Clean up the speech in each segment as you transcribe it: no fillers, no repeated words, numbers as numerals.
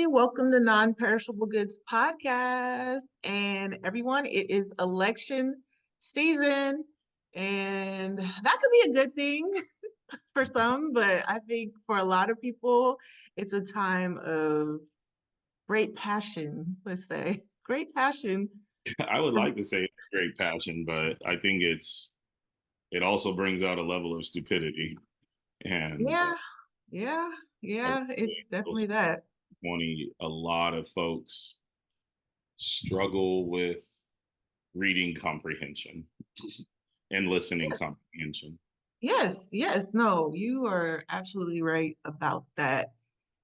Hey, welcome to Non-Perishable Goods Podcast. And everyone, it is election season, and that could be a good thing for some, but I think for a lot of people, it's a time of great passion, let's say. Great passion. I would like to say it's great passion, but I think it also brings out a level of stupidity. And Yeah, yeah, I yeah, it's definitely post that. 20, a lot of folks struggle with reading comprehension and listening comprehension. Yes, yes, no, you are absolutely right about that.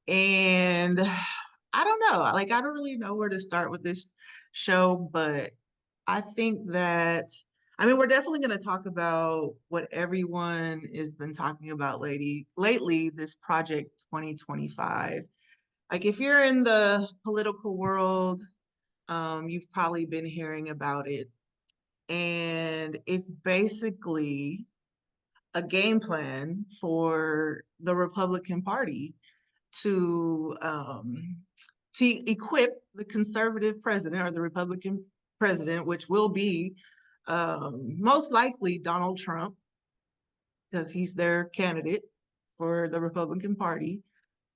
And I don't know, like I don't really know where to start with this show, but I think that we're definitely going to talk about what everyone has been talking about lately, this Project 2025. Like if you're in the political world, you've probably been hearing about it. And it's basically a game plan for the Republican Party to equip the conservative president or the Republican president, which will be most likely Donald Trump, because he's their candidate for the Republican Party.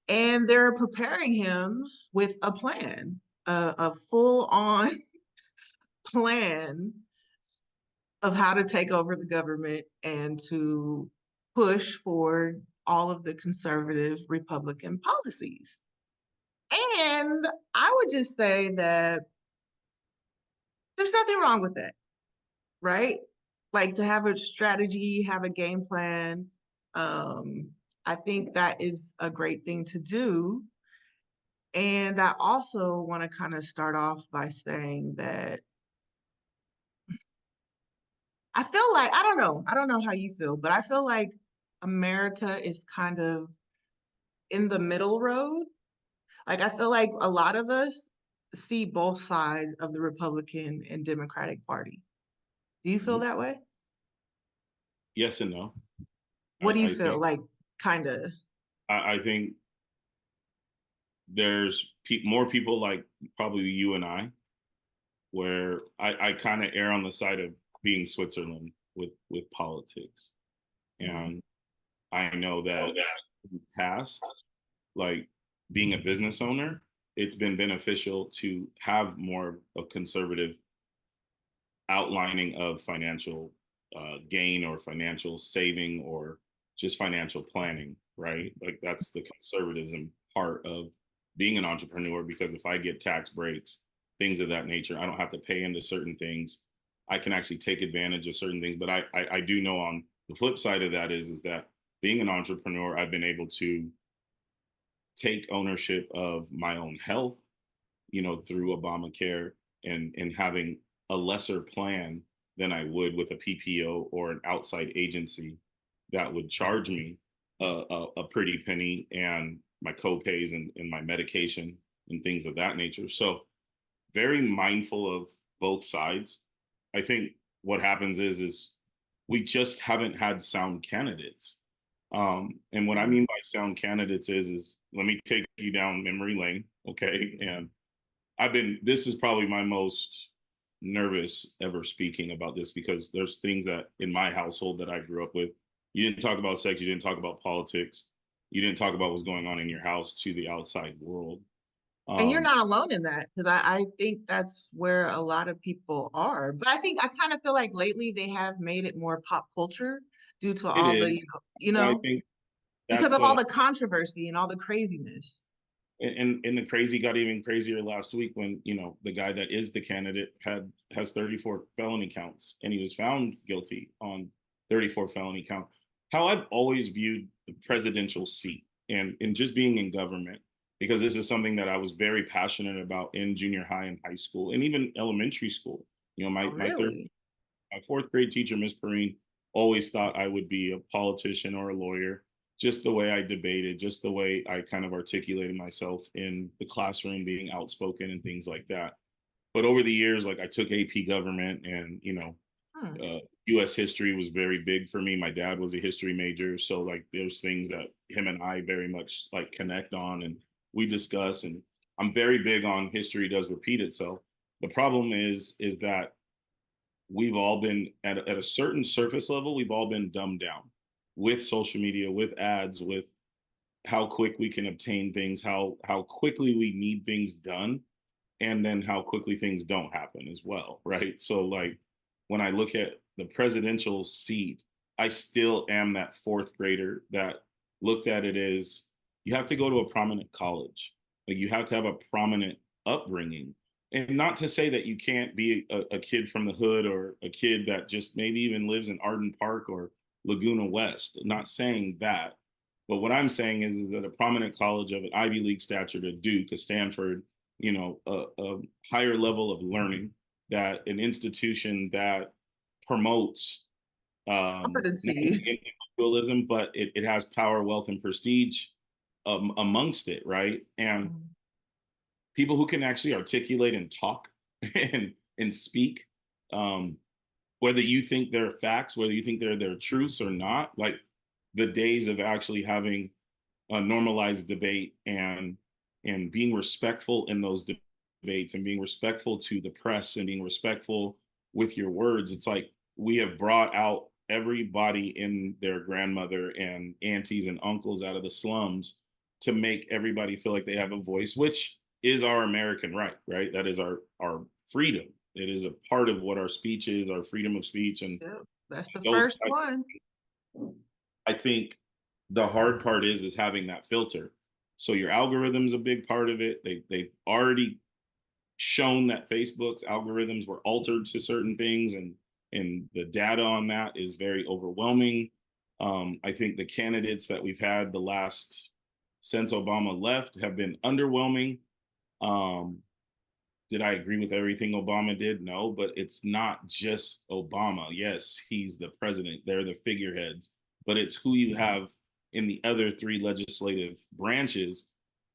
And they're preparing him with a plan, a full on plan of how to take over the government and to push for all of the conservative Republican policies. And I would just say that there's nothing wrong with that, right? Like to have a strategy, have a game plan. Um, I think that is a great thing to do. And I also want to kind of start off by saying that I don't know how you feel, but I feel like America is kind of in the middle road. Like I feel like a lot of us see both sides of the Republican and Democratic Party. Do you feel Mhm. that way? Yes and no. What do you I feel think like kind of? I think there's more people like probably you and I, where I kind of err on the side of being Switzerland with politics. And I know that in the past, like being a business owner, it's been beneficial to have more of conservative outlining of financial gain or financial saving or just financial planning, right? Like that's the conservatism part of being an entrepreneur because if I get tax breaks, things of that nature, I don't have to pay into certain things. I can actually take advantage of certain things. But I do know on the flip side of that is that being an entrepreneur, I've been able to take ownership of my own health, through Obamacare and having a lesser plan than I would with a PPO or an outside agency that would charge me a pretty penny and my co-pays and my medication and things of that nature. So very mindful of both sides. I think what happens is we just haven't had sound candidates. And what I Mhm. mean by sound candidates is let me take you down memory lane, okay? And this is probably my most nervous ever speaking about this because there's things that in my household that I grew up with. You didn't talk about sex, you didn't talk about politics, you didn't talk about what's going on in your house to the outside world. And you're Um, not alone in that because I think that's where a lot of people are. But I think I kind of feel like lately they have made it more pop culture due to it all the, is, you but I know, think because that's of all the controversy and all the craziness. and the crazy got even crazier last week when the guy that is the candidate has 34 felony counts and he was found guilty on 34 felony count. How I've always viewed the presidential seat and just being in government, because this is something that I was very passionate about in junior high and high school and even elementary school. Oh, really? My fourth grade teacher, Miss Perrine, always thought I would be a politician or a lawyer. Just the way I debated, just the way I kind of articulated myself in the classroom, being outspoken and things like that. But over the years, like I took AP government and, Hmm. US history was very big for me. My dad was a history major. So like there's things that him and I very much like connect on and we discuss. And I'm very big on history does repeat itself. The problem is that we've all been at a certain surface level, we've all been dumbed down with social media, with ads, with how quick we can obtain things, how quickly we need things done, and then how quickly things don't happen as well, right? So like when I look at the presidential seat, I still am that fourth grader that looked at it as you have to go to a prominent college, like you have to have a prominent upbringing. And not to say that you can't be a kid from the hood or a kid that just maybe even lives in Arden Park or Laguna West. Not saying that. But what I'm saying is that a prominent college of an Ivy League stature, a Duke, a Stanford, a higher level of learning, that an institution that promotes not Competency. only individualism, but it has power, wealth, and prestige amongst it, right? And people who can actually articulate and talk and speak, um, whether you think they're facts, whether you think they're their truths or not, like the days of actually having a normalized debate and being respectful in those debates and being respectful to the press and being respectful with your words. It's like we have brought out everybody in their grandmother and aunties and uncles out of the slums to make everybody feel like they have a voice, which is our American right, right? That is our freedom. It is a part of what our speech is, our freedom of speech, and Yep, that's the those. first one. I think the hard part is having that filter. So your algorithm's a big part of it. They've already shown that Facebook's algorithms were altered to certain things, and the data on that is very overwhelming. I think the candidates that we've had the last since Obama left have been underwhelming. Um, did I agree with everything Obama did? No, but it's not just Obama. Yes, he's the president, they're the figureheads, but it's who you have in the other three legislative branches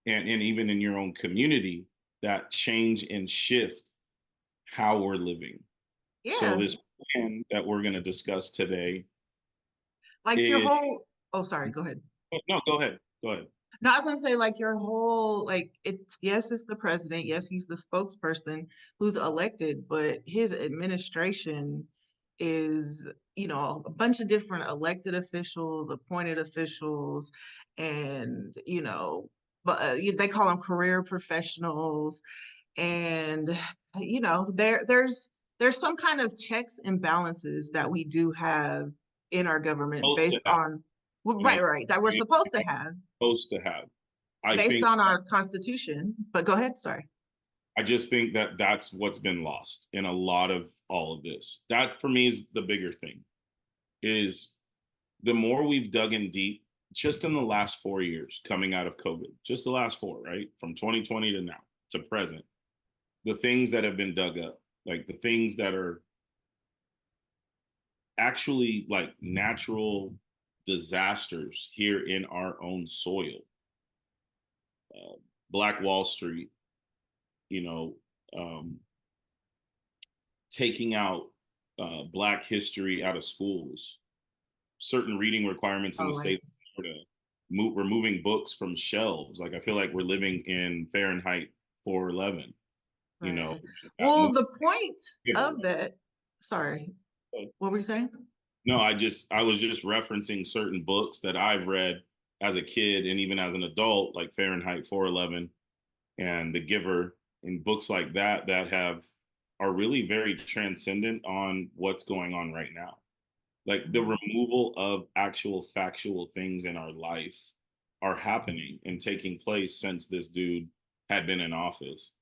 and even in your own community that change and shift how we're living. So Yeah, this plan that we're going to discuss today like your is whole, oh, sorry, go ahead. no, go ahead. Go ahead. No, I was gonna say like your whole like it's yes, it's the president, yes, he's the spokesperson who's elected, but his administration is, a bunch of different elected officials, appointed officials, and but they call them career professionals, and there's some kind of checks and balances that we do have in our government Supposed to based have, on well, and right, right, that we're supposed to have supposed to have. I based think on our constitution. But go ahead, sorry. I just think that that's what's been lost in a lot of all of this. That for me is the bigger thing is the more we've dug in deep just in the last 4 years coming out of COVID, just the last four, right? From 2020 to now to present, the things that have been dug up, like the things that are actually like natural disasters here in our own soil. Black Wall Street, you know, um, taking out Black history out of schools, certain reading requirements in Oh, the like state of Florida, removing books from shelves. Like I feel like we're living in Fahrenheit 411. You know, right. that Well, movie, the point Giver, of that, sorry, right? what were you saying? No, I was just referencing certain books that I've read as a kid and even as an adult, like Fahrenheit 411 and The Giver, and books like that that have are really very transcendent on what's going on right now. Like the removal of actual factual things in our life are happening and taking place since this dude had been in office.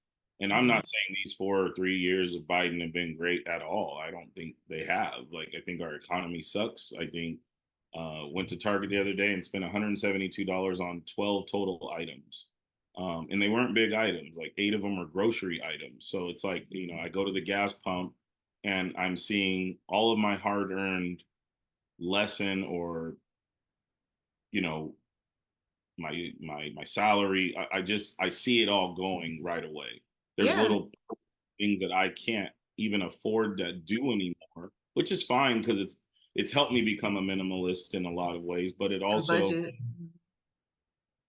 And I'm Mhm. not saying these 4 or 3 years of Biden have been great at all. I don't think they have. Like I think our economy sucks. I think went to Target the other day and spent $172 on 12 total items. And they weren't big items, like eight of them were grocery items. So it's like, I go to the gas pump and I'm seeing all of my hard earned lesson or you know my salary. I see it all going right away. There's Yeah, little things that I can't even afford to do anymore, which is fine because it's helped me become a minimalist in a lot of ways, but it a also budget.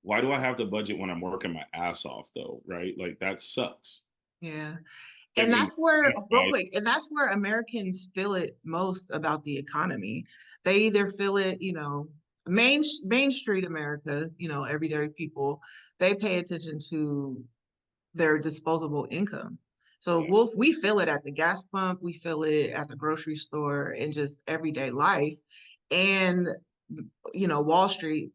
why do I have to budget when I'm working my ass off though? Right? Like that sucks. Yeah. And Every that's where, real right? quick, and that's where Americans feel it most about the economy. They either feel it, Main Street America, everyday people, they pay attention to their disposable income. So Yeah. we feel it at the gas pump, we feel it at the grocery store, and just everyday life. And Wall Street,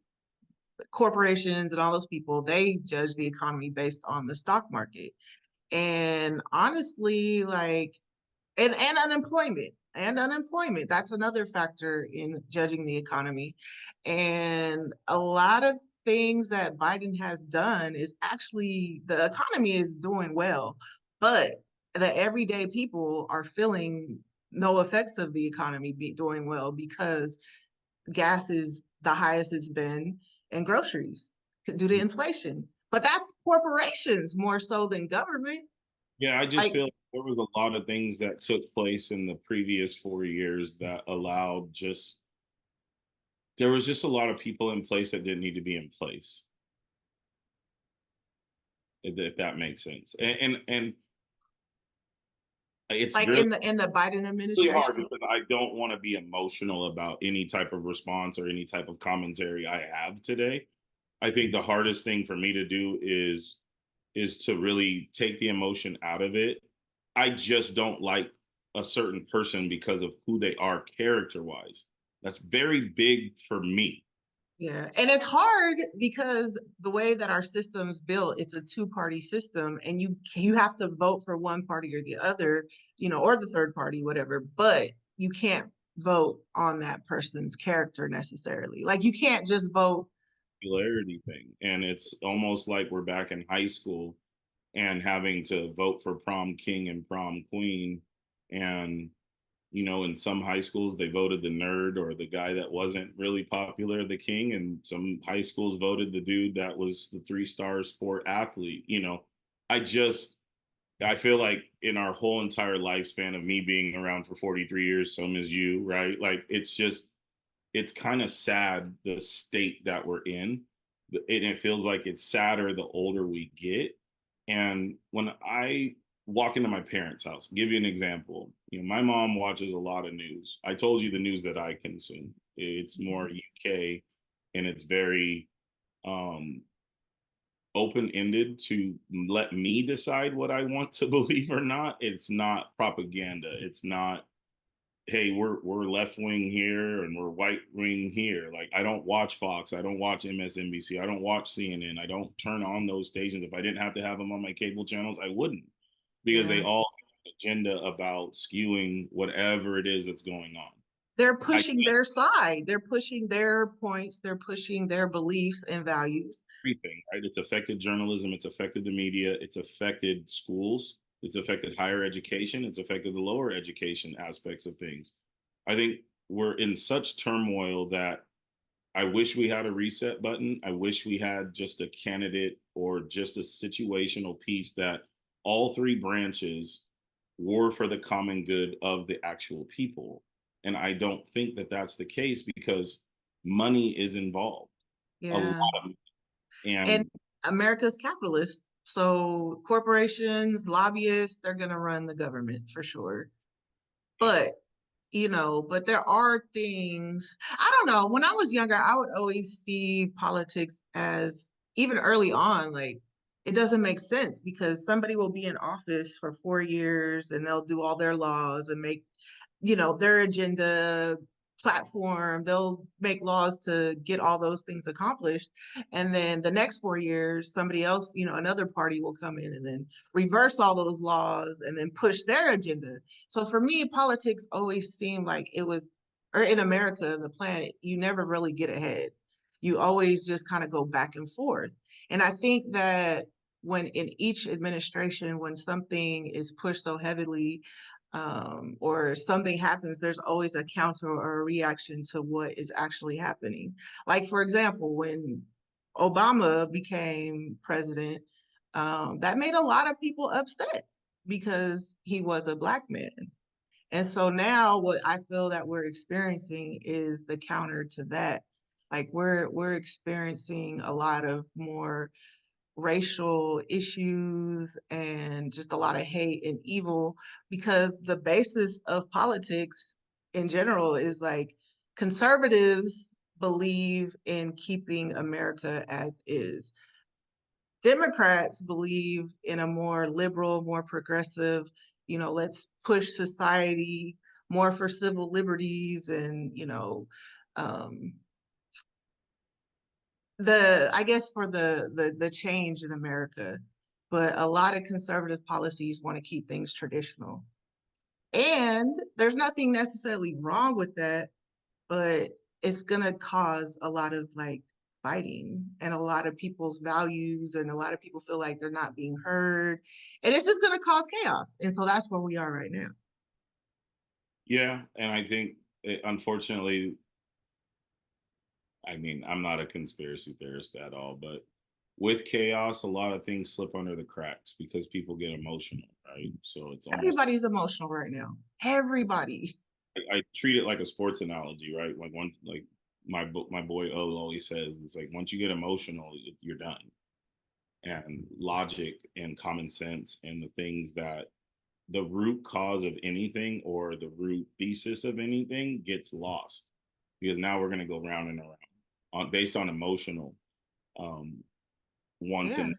corporations, and all those people, they judge the economy based on the stock market. And honestly, like, and unemployment, that's another factor in judging the economy. And a lot of things that Biden has done is actually, the economy is doing well, but the everyday people are feeling no effects of the economy be doing well because gas is the highest it's been, and groceries due to inflation. But that's corporations more so than government. Yeah, I just Like, feel like there was a lot of things that took place in the previous 4 years that allowed just there was just a lot of people in place that didn't need to be in place, if that makes sense. And it's like really in the Biden really hard administration. because I don't want to be emotional about any type of response or any type of commentary I have today. I think the hardest thing for me to do is to really take the emotion out of it. I just don't like a certain person because of who they are character wise. That's very big for me. Yeah. And it's hard because the way that our system's built, it's a two-party system, and you have to vote for one party or the other, or the third party, whatever, but you can't vote on that person's character necessarily. Like, you can't just vote. Popularity thing. And it's almost like we're back in high school and having to vote for prom king and prom queen. And, in some high schools, they voted the nerd or the guy that wasn't really popular, the king. And some high schools voted the dude that was the 3-star sport athlete. I just, I feel like in our whole entire lifespan of me being around for 43 years, some is you, right? Like, it's kind of sad the state that we're in. And it feels like it's sadder the older we get. And when I walk into my parents' house, give you an example. My mom watches a lot of news. I told you the news that I consume. It's more UK, and it's very um open-ended to let me decide what I want to believe or not. It's not propaganda. It's not, hey, we're left wing here and we're right wing here. Like, I don't watch Fox, I don't watch MSNBC, I don't watch CNN, I don't turn on those stations. If I didn't have to have them on my cable channels, I wouldn't, because they Yeah. all have an agenda about skewing whatever it is that's going on. They're I pushing get their side. They're pushing their points. They're pushing their beliefs and values. everything, right? It's affected journalism, it's affected the media, it's affected schools, it's affected higher education, it's affected the lower education aspects of things. I think we're in such turmoil that I wish we had a reset button. I wish we had just a candidate or just a situational piece that all three branches were for the common good of the actual people. And I don't think that that's the case because money is involved, a lot Yeah. of, And and America's capitalist. So corporations, lobbyists, they're going to run the government for sure. But, but there are things, I don't know. When I was younger, I would always see politics as, even early on, like, it doesn't make sense because somebody will be in office for 4 years and they'll do all their laws and make, their agenda platform. They'll make laws to get all those things accomplished. And then the next 4 years, somebody else, another party will come in and then reverse all those laws and then push their agenda. So for me, politics always seemed like it was, or in America, the planet, you never really get ahead. You always just kind of go back and forth. And I think that when in each administration, when something is pushed so heavily, or something happens, there's always a counter or a reaction to what is actually happening. Like, for example, when Obama became president, that made a lot of people upset because he was a Black man. And so now what I feel that we're experiencing is the counter to that. Like we're experiencing a lot of more racial issues and just a lot of hate and evil because the basis of politics in general is like conservatives believe in keeping America as is. Democrats believe in a more liberal, more progressive, let's push society more for civil liberties and, um, I guess for the change in America. But a lot of conservative policies want to keep things traditional. And there's nothing necessarily wrong with that, but it's gonna cause a lot of like fighting and a lot of people's values, and a lot of people feel like they're not being heard, and it's just gonna cause chaos. And so that's where we are right now. Yeah, and I think unfortunately, I mean, I'm not a conspiracy theorist at all, but with chaos, a lot of things slip under the cracks because people get emotional, right? So it's almost Everybody's emotional right now. Everybody. I treat it like a sports analogy, right? Like one like my boy O always says, it's like once you get emotional, you're done. And logic and common sense and the things that the root cause of anything or the root thesis of anything gets lost because now we're going to go round and around on based on emotional um wants Yeah. and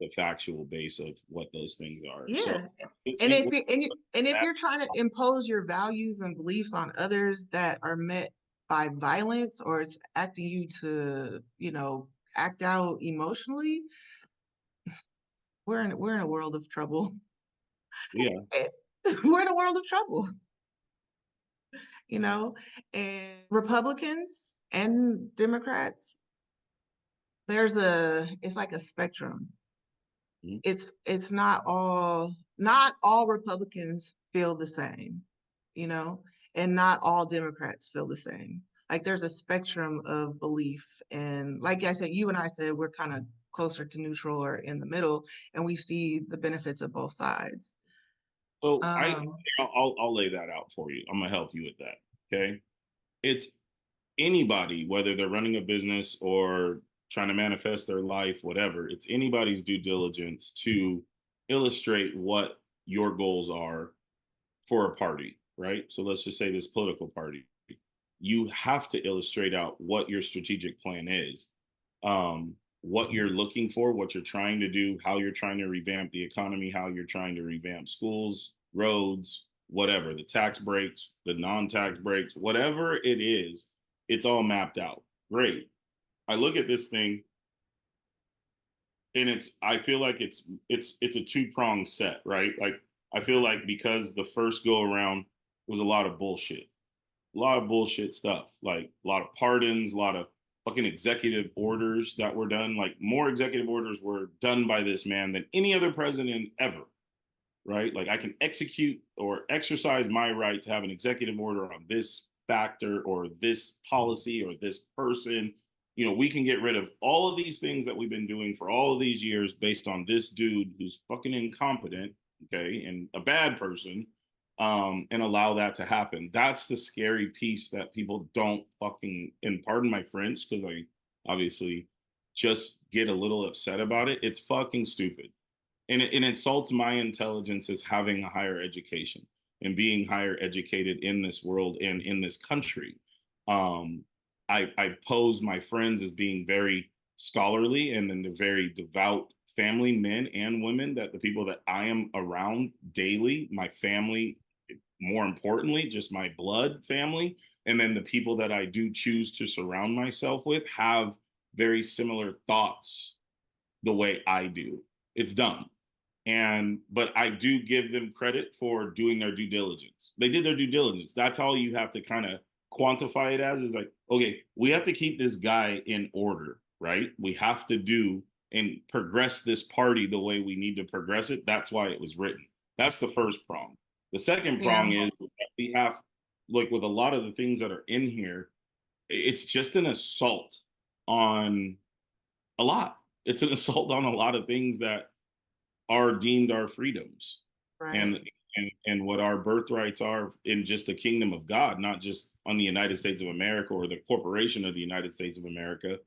the factual base of what those things are. So Yeah. I And think if and if that, you're trying to impose your values and beliefs on others that are met by violence, or it's acting you to, act out emotionally, we're in a world of trouble. yeah. We're in a world of trouble, you know? And Republicans and Democrats, it's like a spectrum. Mhm. It's not all Republicans feel the same, you know, and not all Democrats feel the same. Like there's a spectrum of belief. And like I said, you and I said we're kind of closer to neutral or in the middle, and we see the benefits of both sides. So Um, I'll lay that out for you. I'm gonna help you with that. Okay. It's anybody, whether they're running a business or trying to manifest their life, whatever, it's anybody's due diligence to illustrate what your goals are for a party, right? So let's just say this political party. You have to illustrate out what your strategic plan is, what you're looking for, what you're trying to do, how you're trying to revamp the economy, how you're trying to revamp schools, roads, whatever, the tax breaks, the non-tax breaks, whatever it is, it's all mapped out. Great. I look at this thing and I feel like it's a two-pronged set, right? Like I feel like because the first go around was a lot of bullshit. A lot of bullshit stuff, like a lot of pardons, a lot of fucking executive orders that were done. Like more executive orders were done by this man than any other president ever, right? Like I can execute or exercise my right to have an executive order on this factor or this policy or this person. You know, we can get rid of all of these things that we've been doing for all of these years based on this dude who's fucking incompetent, okay, and a bad person, and allow that to happen. That's the scary piece that people don't fucking, and pardon my French, because I obviously just get a little upset about it. It's fucking stupid and it insults my intelligence as having a higher education and being higher educated in this world and in this country. Um, I pose my friends as being very scholarly and then the very devout family men and women that the people that I am around daily, my family, more importantly, just my blood family, and then the people that I do choose to surround myself with have very similar thoughts the way I do. It's dumb. And but I do give them credit for doing their due diligence. They did their due diligence. That's all you have to kind of quantify it as is like, okay, we have to keep this guy in order, right? We have to do and progress this party the way we need to progress it. That's why it was written. That's the first prong. The second yeah, prong is that we have, like with a lot of the things that are in here, it's just an assault on a lot. It's an assault on a lot of things that are deemed our freedoms. right. And and what our birthrights are in just the kingdom of God, not just on the United States of America or the corporation of the United States of America.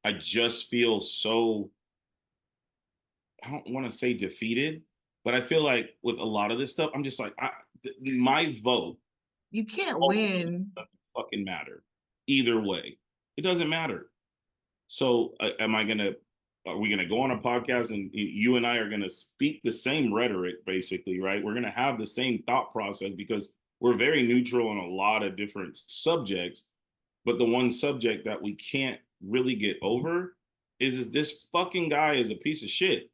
I just feel so, I don't want to say defeated, but I feel like with a lot of this stuff, I'm just like, my vote You can't ultimately win. doesn't fucking matter. Either way, it doesn't matter. So, are we gonna go on a podcast and you and I are gonna speak the same rhetoric, basically, right? We're gonna have the same thought process because we're very neutral on a lot of different subjects. But the one subject that we can't really get over is this fucking guy is a piece of shit.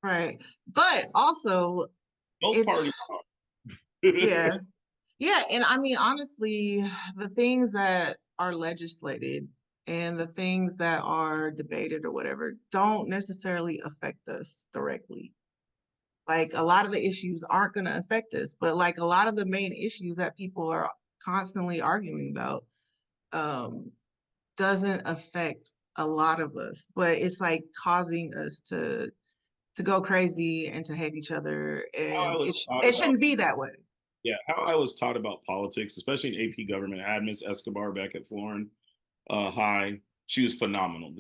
Right. But also, Both it's, parties. yeah. Yeah. And I mean, honestly, the things that are legislated and the things that are debated or whatever don't necessarily affect us directly. Like a lot of the issues aren't going to affect us, but like a lot of the main issues that people are constantly arguing about um, doesn't affect a lot of us, but it's like causing us to go crazy and to hate each other, How I and was taught it about shouldn't be that way. Yeah, how I was taught about politics, especially in AP government. I had Miss Escobar back at Florin High. She was phenomenal,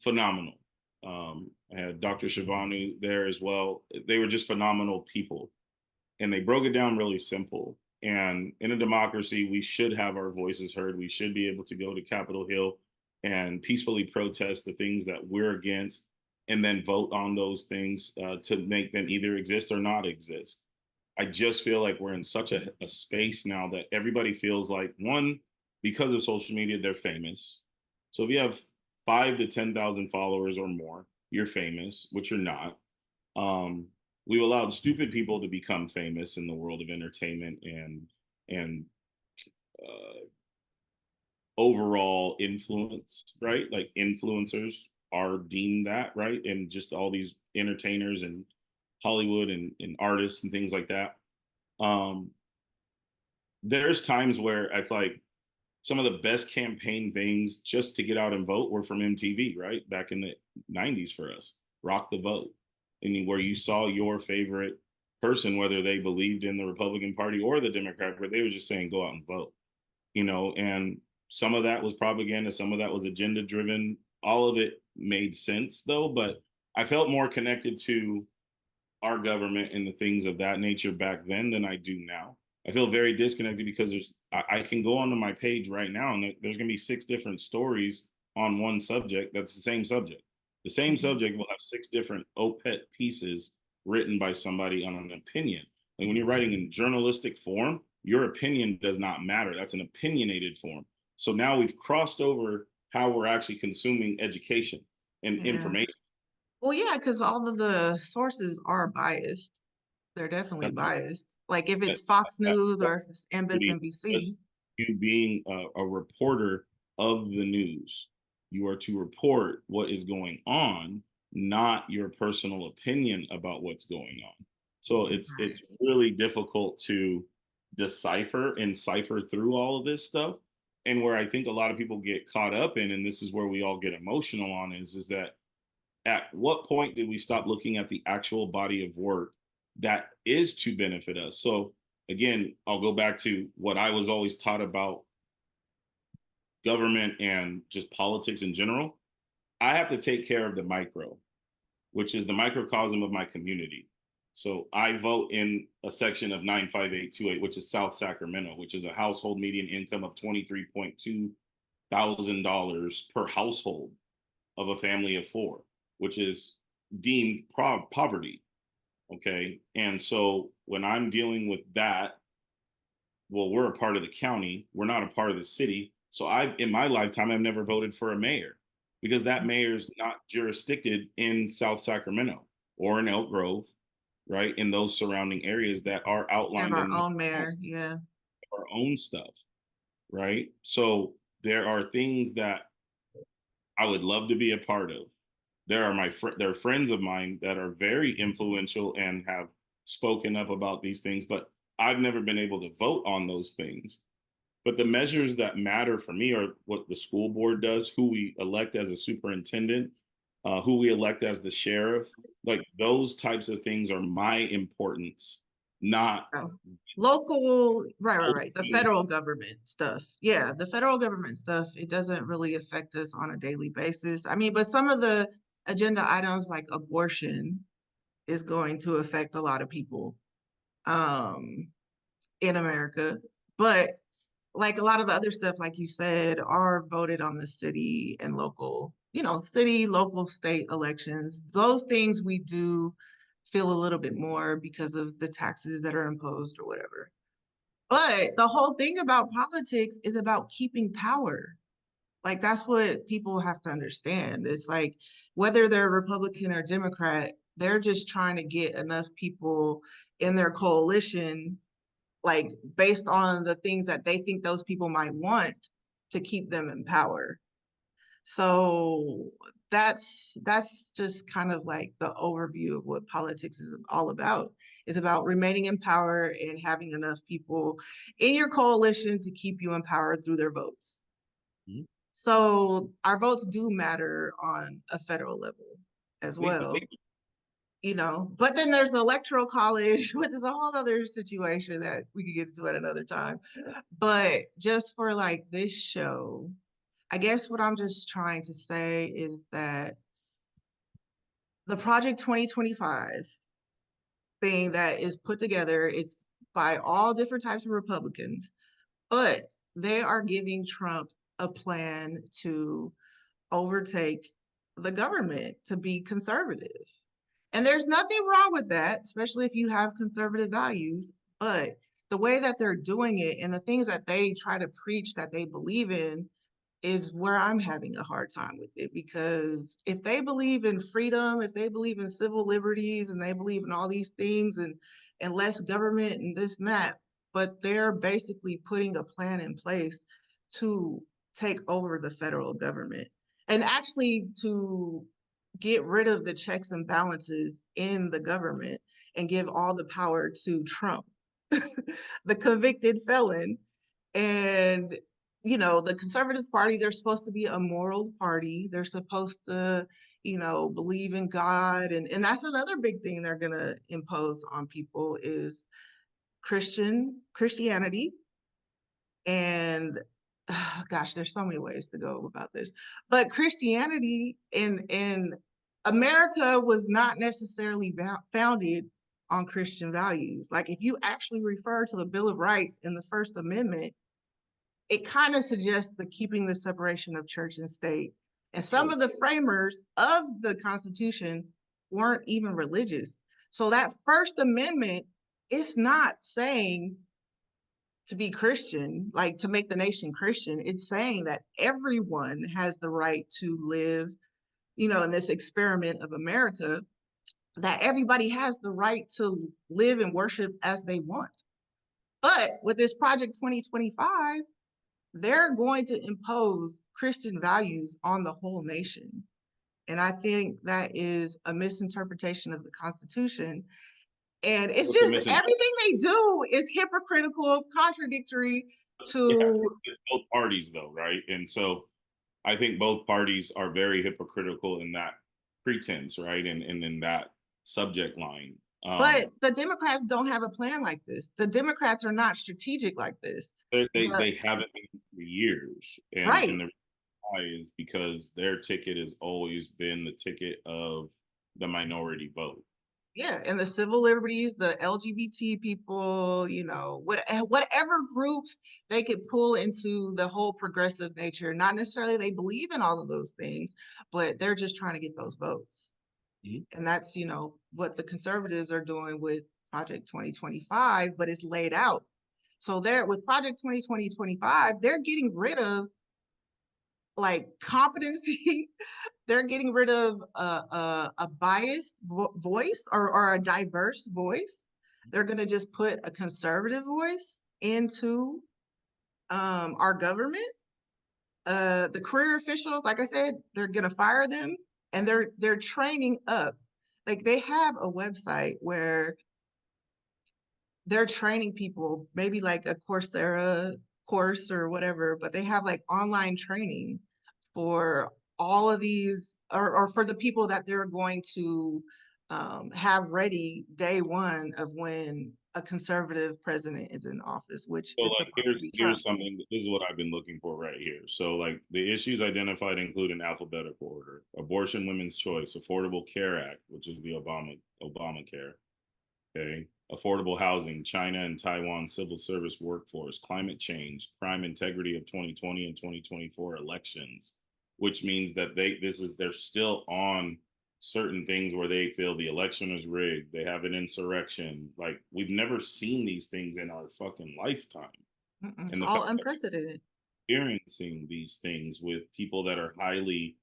phenomenal. I had Dr. Shivanu there as well. They were just phenomenal people, and they broke it down really simple. And in a democracy, we should have our voices heard. We should be able to go to Capitol Hill and peacefully protest the things that we're against, and then vote on those things to make them either exist or not exist. I just feel like we're in such a space now that everybody feels like, one, because of social media, they're famous. So if you have 5 to 10,000 followers or more, you're famous, which you're not. Um, we've allowed stupid people to become famous in the world of entertainment and uh, overall influence, right? Like influencers are deemed that, right? And just all these entertainers and Hollywood and artists and things like that. Um, there's times where it's like some of the best campaign things just to get out and vote were from MTV, right? Back in the 90s for us. Rock the Vote. And where you saw your favorite person, whether they believed in the Republican Party or the Democrat Party, they were just saying, go out and vote, and some of that was propaganda, some of that was agenda driven. All of it made sense though, but I felt more connected to our government and the things of that nature back then than I do now. I feel very disconnected because I can go onto my page right now and there's going to be 6 different stories on one subject that's the same subject. The same subject will have 6 different OPET pieces written by somebody on an opinion. And when you're writing in journalistic form, your opinion does not matter. That's an opinionated form. So now we've crossed over how we're actually consuming education and Yeah. information. Well, yeah, because all of the sources are biased. They're definitely That's biased. Like if that, it's Fox News that's or if it's just MSNBC. you being a reporter of the news. You are to report what is going on, not your personal opinion about what's going on. So it's Right. really difficult to decipher and cipher through all of this stuff. And where I think a lot of people get caught up in, and this is where we all get emotional on, is that at what point did we stop looking at the actual body of work that is to benefit us? So again, I'll go back to what I was always taught about government and just politics in general. I have to take care of the micro, which is the microcosm of my community. So I vote in a section of 95828, which is South Sacramento, which is a household median income of $23,200 per household of a family of 4, which is deemed poverty. Okay. And so when I'm dealing with that, well, we're a part of the county, we're not a part of the city. So in my lifetime, I've never voted for a mayor because that mayor's not jurisdicted in South Sacramento or in Elk Grove, right? In those surrounding areas that are We have outlined our in own mayor. Yeah. our own stuff, right? So there are things that I would love to be a part of. There are friends of mine that are very influential and have spoken up about these things, but I've never been able to vote on those things. But the measures that matter for me are what the school board does, who we elect as a superintendent, who we elect as the sheriff, like those types of things are my importance, not Oh, local, right. The ultimately. federal government stuff. Yeah, the federal government stuff, it doesn't really affect us on a daily basis. I mean, but some of the agenda items like abortion is going to affect a lot of people um in America. But like a lot of the other stuff, like you said, are voted on the city and local, city, local, state elections. Those things we do feel a little bit more because of the taxes that are imposed or whatever. But the whole thing about politics is about keeping power. Like that's what people have to understand. It's like whether they're Republican or Democrat, they're just trying to get enough people in their coalition, like based on the things that they think those people might want to keep them in power. So that's just kind of like the overview of what politics is all about. It's about remaining in power and having enough people in your coalition to keep you in power through their votes. Mhm. So our votes do matter on a federal level as They well, but then there's the electoral college, which is a whole other situation that we could get into at another time. But just for like this show, I guess what I'm just trying to say is that the Project 2025 thing that is put together, it's by all different types of Republicans, but they are giving Trump a plan to overtake the government, to be conservative. And there's nothing wrong with that, especially if you have conservative values. But the way that they're doing it and the things that they try to preach that they believe in is where I'm having a hard time with it. Because if they believe in freedom, if they believe in civil liberties and they believe in all these things and less government and this and that, but they're basically putting a plan in place to take over the federal government and actually to get rid of the checks and balances in the government and give all the power to Trump, the convicted felon. And, the Conservative Party, they're supposed to be a moral party. They're supposed to, believe in God. And that's another big thing they're going to impose on people is Christianity. And gosh, there's so many ways to go about this. But Christianity in America was not necessarily founded on Christian values. Like if you actually refer to the Bill of Rights in the First Amendment, it kind of suggests the keeping the separation of church and state. And some Sure. of the framers of the Constitution weren't even religious. So that First Amendment, it's not saying to be Christian, like to make the nation Christian. It's saying that everyone has the right to live, in this experiment of America, that everybody has the right to live and worship as they want. But with this Project 2025, they're going to impose Christian values on the whole nation. And I think that is a misinterpretation of the Constitution. And it's But they're just missing. everything they do is hypocritical, contradictory Yeah, to, it's both parties though, right? And so I think both parties are very hypocritical in that pretense, right? And in that subject line. but the Democrats don't have a plan like this. The Democrats are not strategic like this. The, They haven't been for years, right. and the why is because their ticket has always been the ticket of the minority vote. Yeah, and the civil liberties, the LGBT people, whatever groups they could pull into the whole progressive nature. Not necessarily they believe in all of those things, but they're just trying to get those votes. Mhm. And that's, what the conservatives are doing with Project 2025, but it's laid out. So they're with Project 2025, they're getting rid of like competency. They're getting rid of a biased voice or a diverse voice. They're going to just put a conservative voice into our government. The career officials, like I said, they're going to fire them, and they're training up. Like they have a website where they're training people, maybe like a Coursera course or whatever, but they have like online training for all of these, or for the people that they're going to have ready day one of when a conservative president is in office, which So is like supposed to be Trump. here's something, this is what I've been looking for right here. So like the issues identified include in alphabetical order: abortion, women's choice, Affordable Care Act, which is the Obamacare, okay, affordable housing, China and Taiwan civil service workforce, climate change, crime integrity of 2020 and 2024 elections, which means that they're still on certain things where they feel the election is rigged. They have an insurrection. Like we've never seen these things in our fucking lifetime. It's And the all fact that unprecedented. we're experiencing these things with people that are highly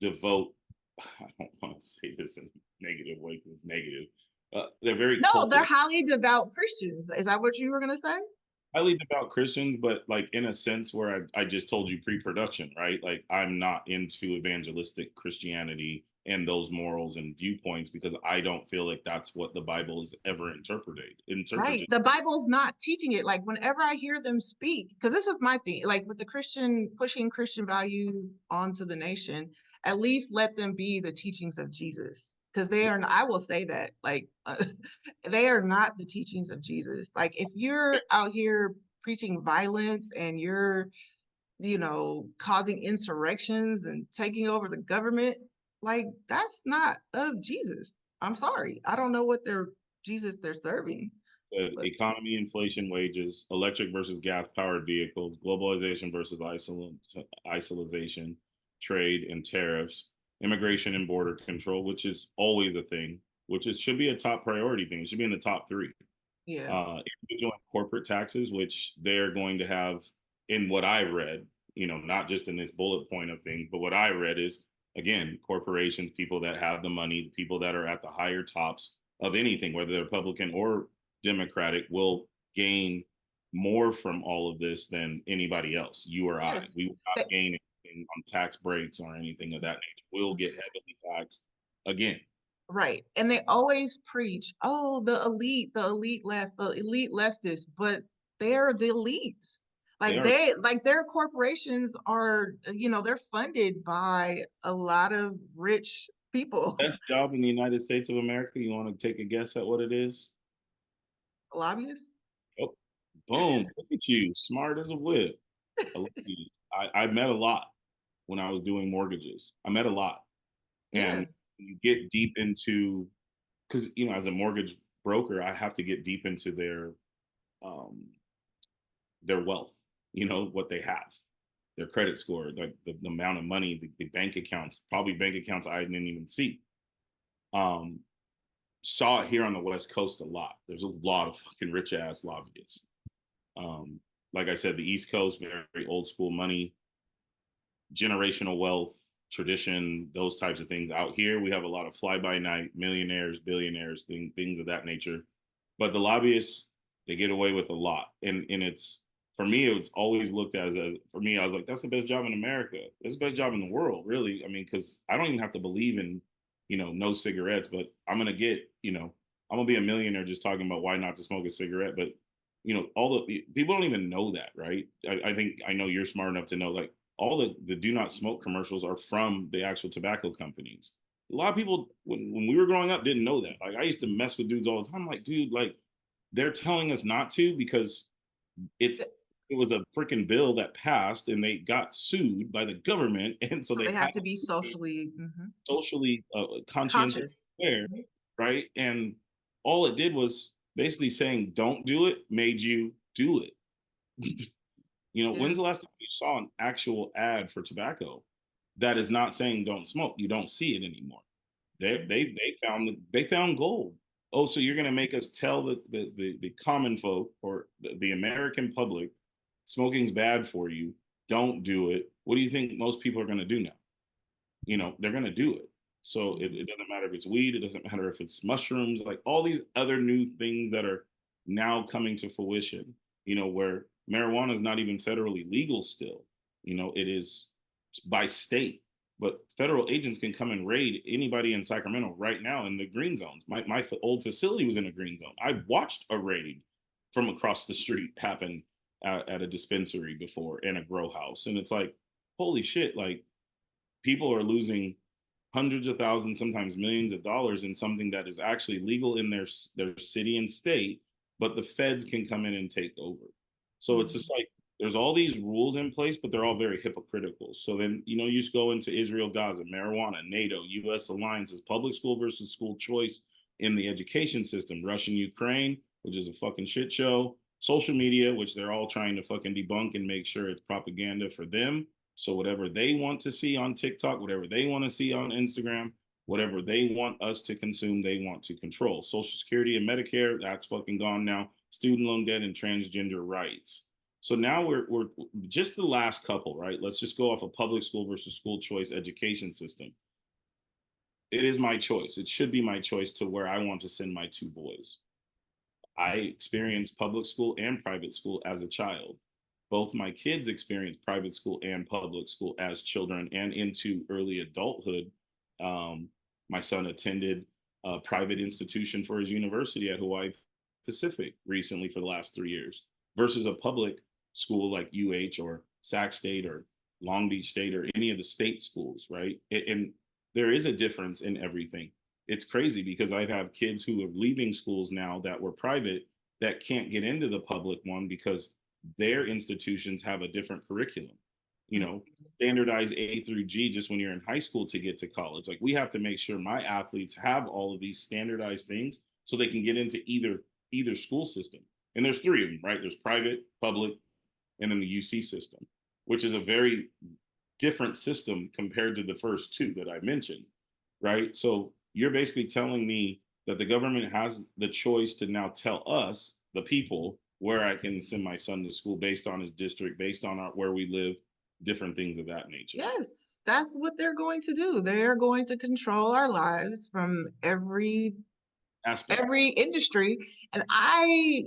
devote, I don't want to say this in a negative way because it's negative. They're very No, they're cultured, highly devout Christians. Is that what you were gonna say? highly devout Christians, but like in a sense where I just told you pre-production, right? Like I'm not into evangelistic Christianity and those morals and viewpoints because I don't feel like that's what the Bible is ever Right. interpreted. The Bible's not teaching it. Like whenever I hear them speak, because this is my thing, like with the Christian pushing Christian values onto the nation, at least let them be the teachings of Jesus. Because they are, I will say that, like, they are not the teachings of Jesus. Like, if you're out here preaching violence and you're, causing insurrections and taking over the government, like, that's not of Jesus. I'm sorry. I don't know what Jesus they're serving. But Economy, inflation, wages, electric versus gas powered vehicles, globalization versus isolation, trade and tariffs, immigration and border control, which is always a thing, which should be a top priority thing. It should be in the top three. yeah, Individual and corporate taxes, which they're going to have in what I read, not just in this bullet point of things, but what I read is, again, corporations, people that have the money, people that are at the higher tops of anything, whether they're Republican or Democratic, will gain more from all of this than anybody else. You or I, yes. we will not That, gain anything on tax breaks or anything of that nature. We'll get heavily taxed again. right. And they always preach, oh, the elite left, the elite leftists, but they're the elites. They Like are their corporations are, they're funded by a lot of rich people, the best job in the United States of America. You want to take a guess at what it is? lobbyists. Oh, boom. Look at you. Smart as a whip. I love you. I met a lot when I was doing mortgages. I met a lot. And Yes. you get deep into, because, as a mortgage broker, I have to get deep into um, their wealth, what they have, their credit score, like the amount of money, the bank accounts, probably bank accounts I didn't even see. Um, Saw it here on the West Coast a lot. There's a lot of fucking rich ass lobbyists. Um, like I said, the East Coast, very old school money, generational wealth, tradition, those types of things. Out here, we have a lot of fly by night, millionaires, billionaires, things of that nature. But the lobbyists, they get away with a lot. And it's, for me, it's always looked as for me, I was like, that's the best job in America. That's the best job in the world, really. I mean, because I don't even have to believe in, no cigarettes, but I'm going to get, I'm going to be a millionaire just talking about why not to smoke a cigarette. But, all the people don't even know that, right? I think I know you're smart enough to know, like, all the do not smoke commercials are from the actual tobacco companies. A lot of people when we were growing up didn't know that. Like I used to mess with dudes all the time. I'm like, dude, like they're telling us not to because it was a freaking bill that passed and they got sued by the government, and so So they they had have to be to be socially socially conscientious conscious. aware, right? And all it did was basically saying don't do it made you do it. Yeah. When's the last time you saw an actual ad for tobacco that is not saying don't smoke? You don't see it anymore. They found gold. Oh, so you're gonna make us tell the common folk or the American public smoking's bad for you. Don't do it. What do you think most people are gonna do now? They're gonna do it. So it doesn't matter if it's weed, it doesn't matter if it's mushrooms, like all these other new things that are now coming to fruition, where marijuana is not even federally legal still. It is by state, but federal agents can come and raid anybody in Sacramento right now in the green zones. My old facility was in a green zone. I watched a raid from across the street happen at a dispensary before in a grow house. And it's like, holy shit, like people are losing hundreds of thousands, sometimes millions of dollars in something that is actually legal in their city and state, but the feds can come in and take over. So it's just Mhm. like there's all these rules in place, but they're all very hypocritical. So then, you just go into Israel, Gaza, marijuana, NATO, US alliances, public school versus school choice in the education system, Russian Ukraine, which is a fucking shit show, social media, which they're all trying to fucking debunk and make sure it's propaganda for them. So whatever they want to see on TikTok, whatever they want to see on Instagram, whatever they want us to consume, they want to control. Social Security and Medicare, that's fucking gone now. Student loan debt and transgender rights. So now we're just the last couple, right? Let's just go off a public school versus school choice education system. It is my choice. It should be my choice to where I want to send my two boys. I experienced public school and private school as a child. Both my kids experienced private school and public school as children and into early adulthood. Um, my son attended a private institution for his university at Hawaii Pacific recently for the last 3 years versus a public school like UH or Sac State or Long Beach State or any of the state schools, right? And there is a difference in everything. It's crazy because I have kids who are leaving schools now that were private that can't get into the public one because their institutions have a different curriculum. You Mhm. know, standardized A through G just when you're in high school to get to college. Like we have to make sure my athletes have all of these standardized things so they can get into either school system. And there's three of them, right? There's private, public, and then the UC system, which is a very different system compared to the first two that I mentioned, right? So you're basically telling me that the government has the choice to now tell us, the people, where I can send my son to school based on his district, based on where we live, different things of that nature. Yes, that's what they're going to do. They're going to control our lives from Aspect. every industry. And I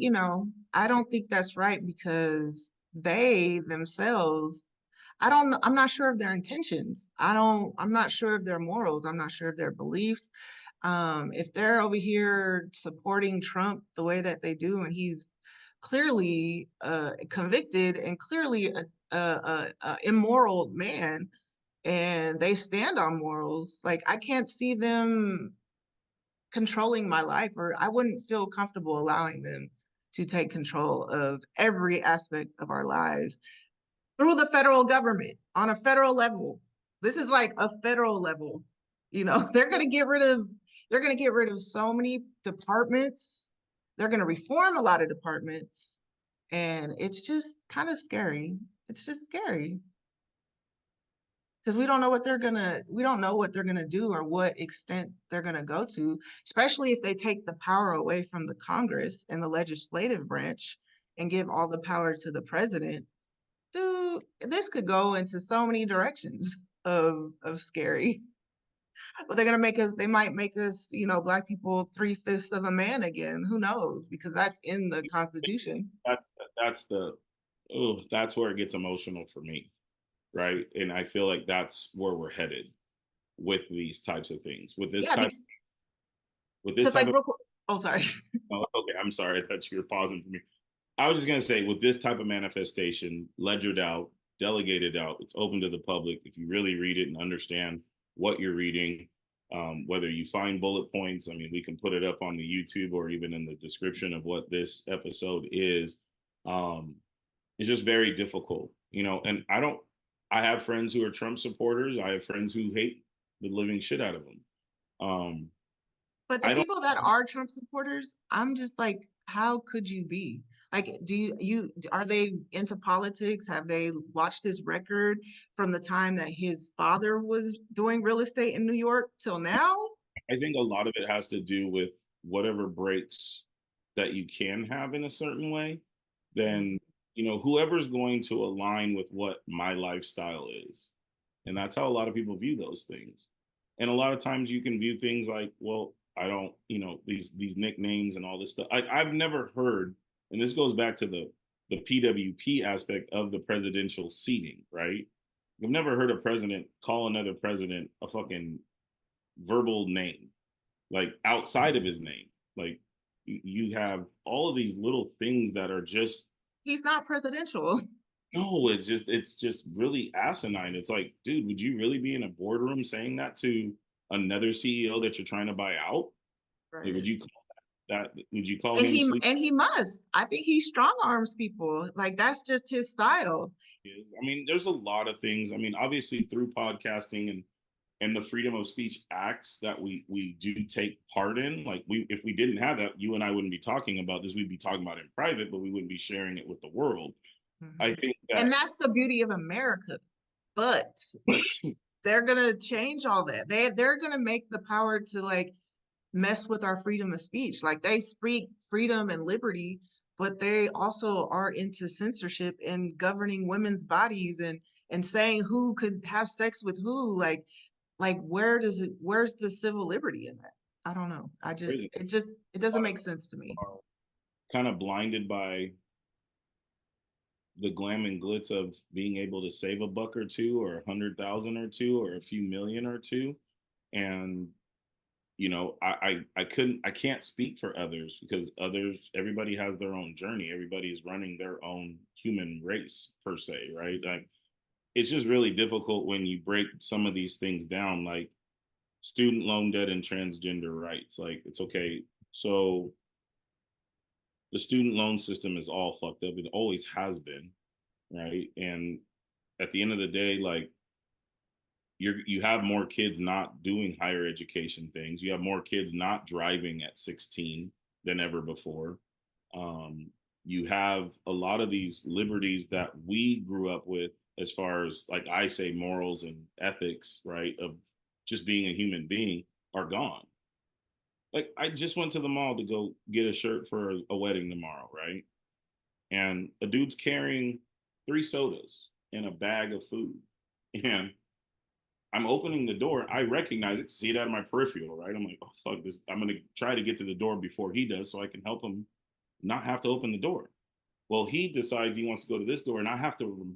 don't think that's right because they themselves, I'm not sure of their intentions. I'm not sure of their morals. I'm not sure of their beliefs. If they're over here supporting Trump the way that they do, and he's clearly convicted and clearly a immoral man, and they stand on morals, like I can't see them controlling my life, or I wouldn't feel comfortable allowing them to take control of every aspect of our lives through the federal government on a federal level. This is like a federal level. They're going to get rid of so many departments. They're going to reform a lot of departments, and it's just kind of scary. It's just scary because we don't know what they're gonna do or what extent they're gonna go to, especially if they take the power away from the Congress and the legislative branch and give all the power to the president. Dude, this could go into so many directions of scary. But they might make us, black people 3/5 of a man again. Who knows? Because that's in the Constitution. That's that's the oh, that's where it gets emotional for me, right? And I feel like that's where we're headed with these types of things. Yeah, With this because type like of real quick, oh sorry. oh, okay, I'm sorry, I thought you were pausing for me. I was just gonna say, with this type of manifestation, ledgered out, delegated out, it's open to the public. If you really read it and understand what you're reading, whether you find bullet points, I mean, we can put it up on the YouTube or even in the description of what this episode is. Um, it's just very difficult, And I have friends who are Trump supporters. I have friends who hate the living shit out of them. Um, But the I don't. people that are Trump supporters, I'm just like, how could you be? Like, are they into politics? Have they watched his record from the time that his father was doing real estate in New York till now? I think a lot of it has to do with whatever breaks that you can have in a certain way. Then whoever's going to align with what my lifestyle is, and that's how a lot of people view those things. And a lot of times you can view things like, well, I don't, these nicknames and all this stuff. I've never heard, and this goes back to the PWP aspect of the presidential seating, right? I've never heard a president call another president a fucking verbal name, like outside of his name. Like you have all of these little things that are just He's not presidential. No, it's just really asinine. It's like, dude, would you really be in a boardroom saying that to another CEO that you're trying to buy out? Like, Right. would you call And him he sleep? and he must. I think he strong arms people. Like that's just his style. I mean, there's a lot of things. I mean, obviously through podcasting and the freedom of speech acts that we do take part in. Like we if we didn't have that, you and I wouldn't be talking about this. We'd be talking about it in private, but we wouldn't be sharing it with the world. I Mhm. think And that that's the beauty of America. But they're gonna change all that. They're gonna make the power to like mess with our freedom of speech. Like they speak freedom and liberty, but they also are into censorship and governing women's bodies and saying who could have sex with who. Like where's the civil liberty in that? I don't know. really It a doesn't lot of make sense to me. people are kind of blinded by the glam and glitz of being able to save a buck or two or 100,000 or two or a few million or two. And I can't speak for others because everybody has their own journey. Everybody is running their own human race per se, right? Like it's just really difficult when you break some of these things down, like student loan debt and transgender rights. Like it's okay. So the student loan system is all fucked up. It always has been, right? And at the end of the day, like you have more kids not doing higher education things. You have more kids not driving at 16 than ever before. You have a lot of these liberties that we grew up with, as far as like I say, morals and ethics, right? Of just being a human being are gone. Like I just went to the mall to go get a shirt for a wedding tomorrow, right? And a dude's carrying 3 sodas and a bag of food. And I'm opening the door. I recognize it, see it out of my peripheral, right? I'm like, oh, fuck this. I'm going to try to get to the door before he does so I can help him not have to open the door. Well, he decides he wants to go to this door, and I have to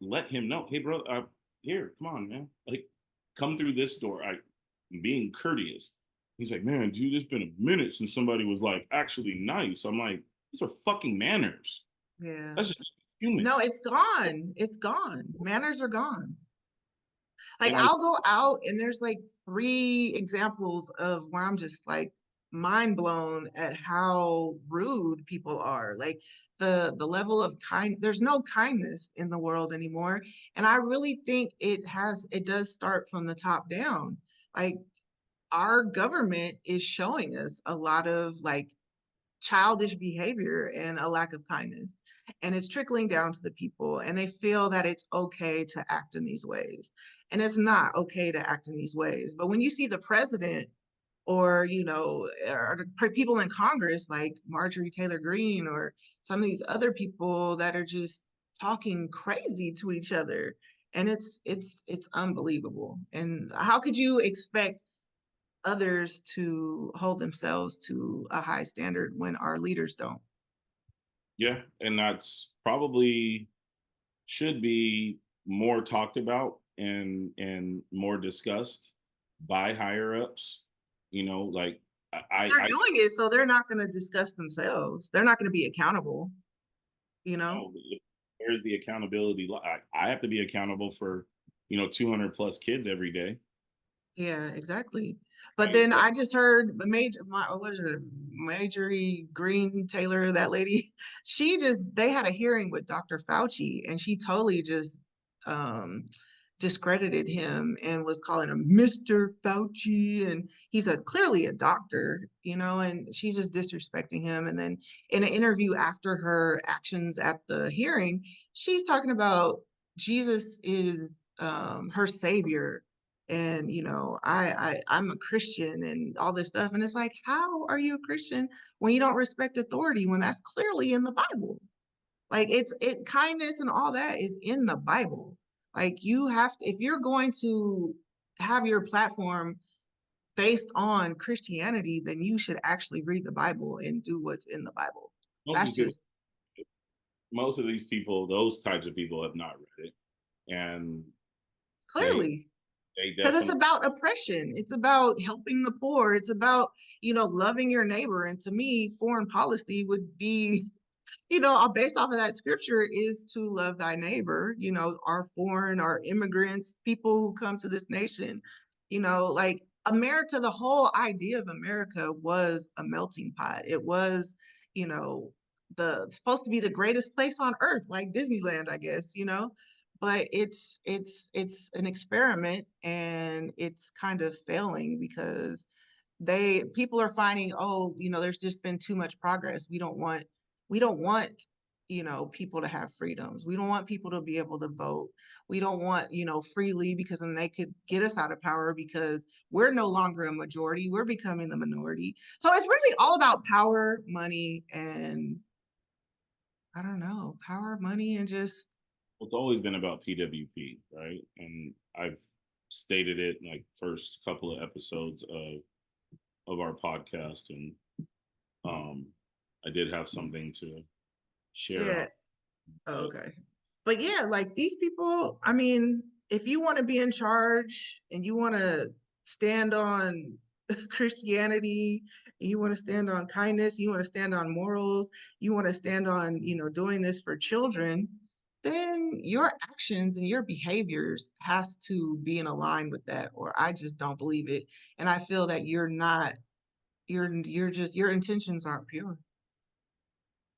let him know, hey, bro, here, come on, man. Like, come through this door. I'm being courteous. He's like, man, dude, it's been a minute since somebody was like actually nice. I'm like, these are fucking manners. Yeah. That's just human. No, it's gone. It's gone. Manners are gone. Like And I I'll go out and there's like three examples of where I'm just like mind blown at how rude people are. Like the level of there's no kindness in the world anymore. And I really think it does start from the top down. Like our government is showing us a lot of like childish behavior and a lack of kindness. And it's trickling down to the people, and they feel that it's okay to act in these ways. And it's not okay to act in these ways. But when you see the president or, or people in Congress like Marjorie Taylor Greene or some of these other people that are just talking crazy to each other, and it's unbelievable. And how could you expect others to hold themselves to a high standard when our leaders don't? Yeah, and that's probably should be more talked about and more discussed by higher ups. Like They're I doing it, so they're not going to discuss themselves. They're not going to be accountable, you know? know where's the accountability. I have to be accountable for 200 plus kids every day. Yeah, exactly. But Right? then I just heard what is it, Marjorie Green Taylor, that lady, they had a hearing with Dr. Fauci and she totally just um discredited him and was calling him Mr. Fauci. And he's clearly a doctor, and she's just disrespecting him. And then in an interview after her actions at the hearing, she's talking about Jesus is her savior, and I'm a Christian and all this stuff. And it's like, how are you a Christian when you don't respect authority, when that's clearly in the Bible? Like kindness and all that is in the Bible. Like you have to, if you're going to have your platform based on Christianity, then you should actually read the Bible and do what's in the Bible. most of That's these people just most of these people, those types of people, have not read it, and they clearly, they because it's definitely. about oppression. It's about helping the poor. It's about, loving your neighbor. And to me, foreign policy would be Based off of that scripture is to love thy neighbor, our foreign, our immigrants, people who come to this nation, like America, the whole idea of America was a melting pot. It was, the supposed to be the greatest place on earth, like Disneyland, I guess, but it's an experiment and it's kind of failing because people are finding, oh, there's just been too much progress. We don't want people to have freedoms. We don't want people to be able to vote. We don't want freely, because then they could get us out of power because we're no longer a majority, we're becoming the minority. So it's really all about power, money, and I don't know, power, money, and just It's always been about PWP, right? And I've stated it in like first couple of episodes of our podcast, and um, I did have something to share yeah. on. Oh, But okay. But yeah, like these people, I mean, if you want to be in charge and you want to stand on Christianity, you want to stand on kindness, you want to stand on morals, you want to stand on, doing this for children, then your actions and your behaviors has to be in line with that, or I just don't believe it. And I feel that you're not, you're just, your intentions aren't pure.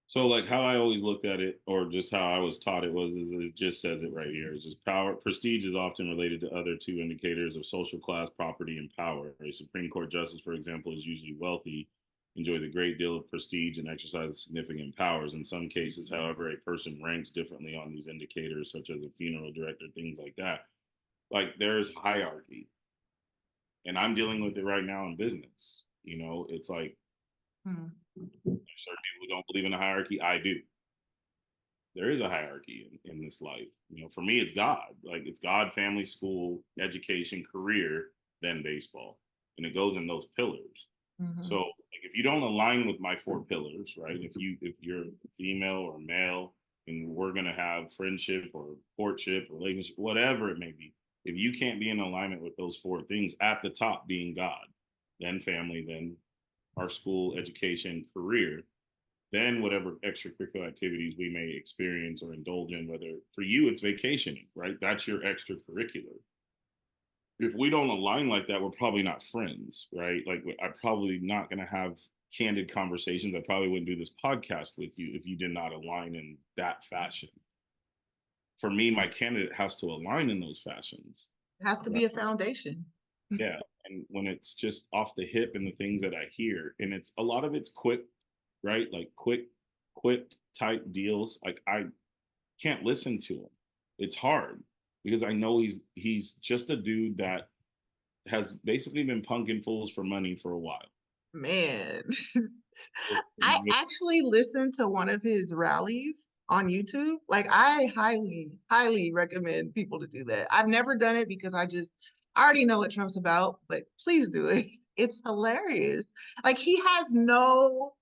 so, like, how I always looked at it, or just how I was taught it, is it just says it right here. It's just power. Prestige is often related to other two indicators of social class, property, and power. A Supreme Court justice, for example, is usually wealthy, enjoys a great deal of prestige, and exercises significant powers. In some cases, however, a person ranks differently on these indicators, such as a funeral director, things like that. Like, there's hierarchy, and I'm dealing with it right now in business. It's like Hmm. there's certain people who don't believe in a hierarchy. I do. There is a hierarchy in this life. For me, it's God. Like, it's God, family, school, education, career, then baseball, and it goes in those pillars. So, Hmm. like, if you don't align with my four pillars, right? If you're female or male, and we're gonna have friendship or courtship, relationship, whatever it may be, if you can't be in alignment with those four things, at the top being God, then family, then our school, education, career, then whatever extracurricular activities we may experience or indulge in, whether for you it's vacationing, right? That's your extracurricular. If we don't align like that, we're probably not friends, right? Like, I'm probably not going to have candid conversations. I probably wouldn't do this podcast with you if you did not align in that fashion. For me, my candidate has to align in those fashions, It has to right? be a foundation. Yeah. And when it's just off the hip and the things that I hear, and it's a lot of it's quick, right? Like quick type deals. Like, I can't listen to him. It's hard because I know he's just a dude that has basically been punking fools for money for a while. Man, I actually listened to one of his rallies on YouTube. Like, I highly, highly recommend people to do that. I've never done it because I already know what Trump's about, but please do it. It's hilarious. Like, he has no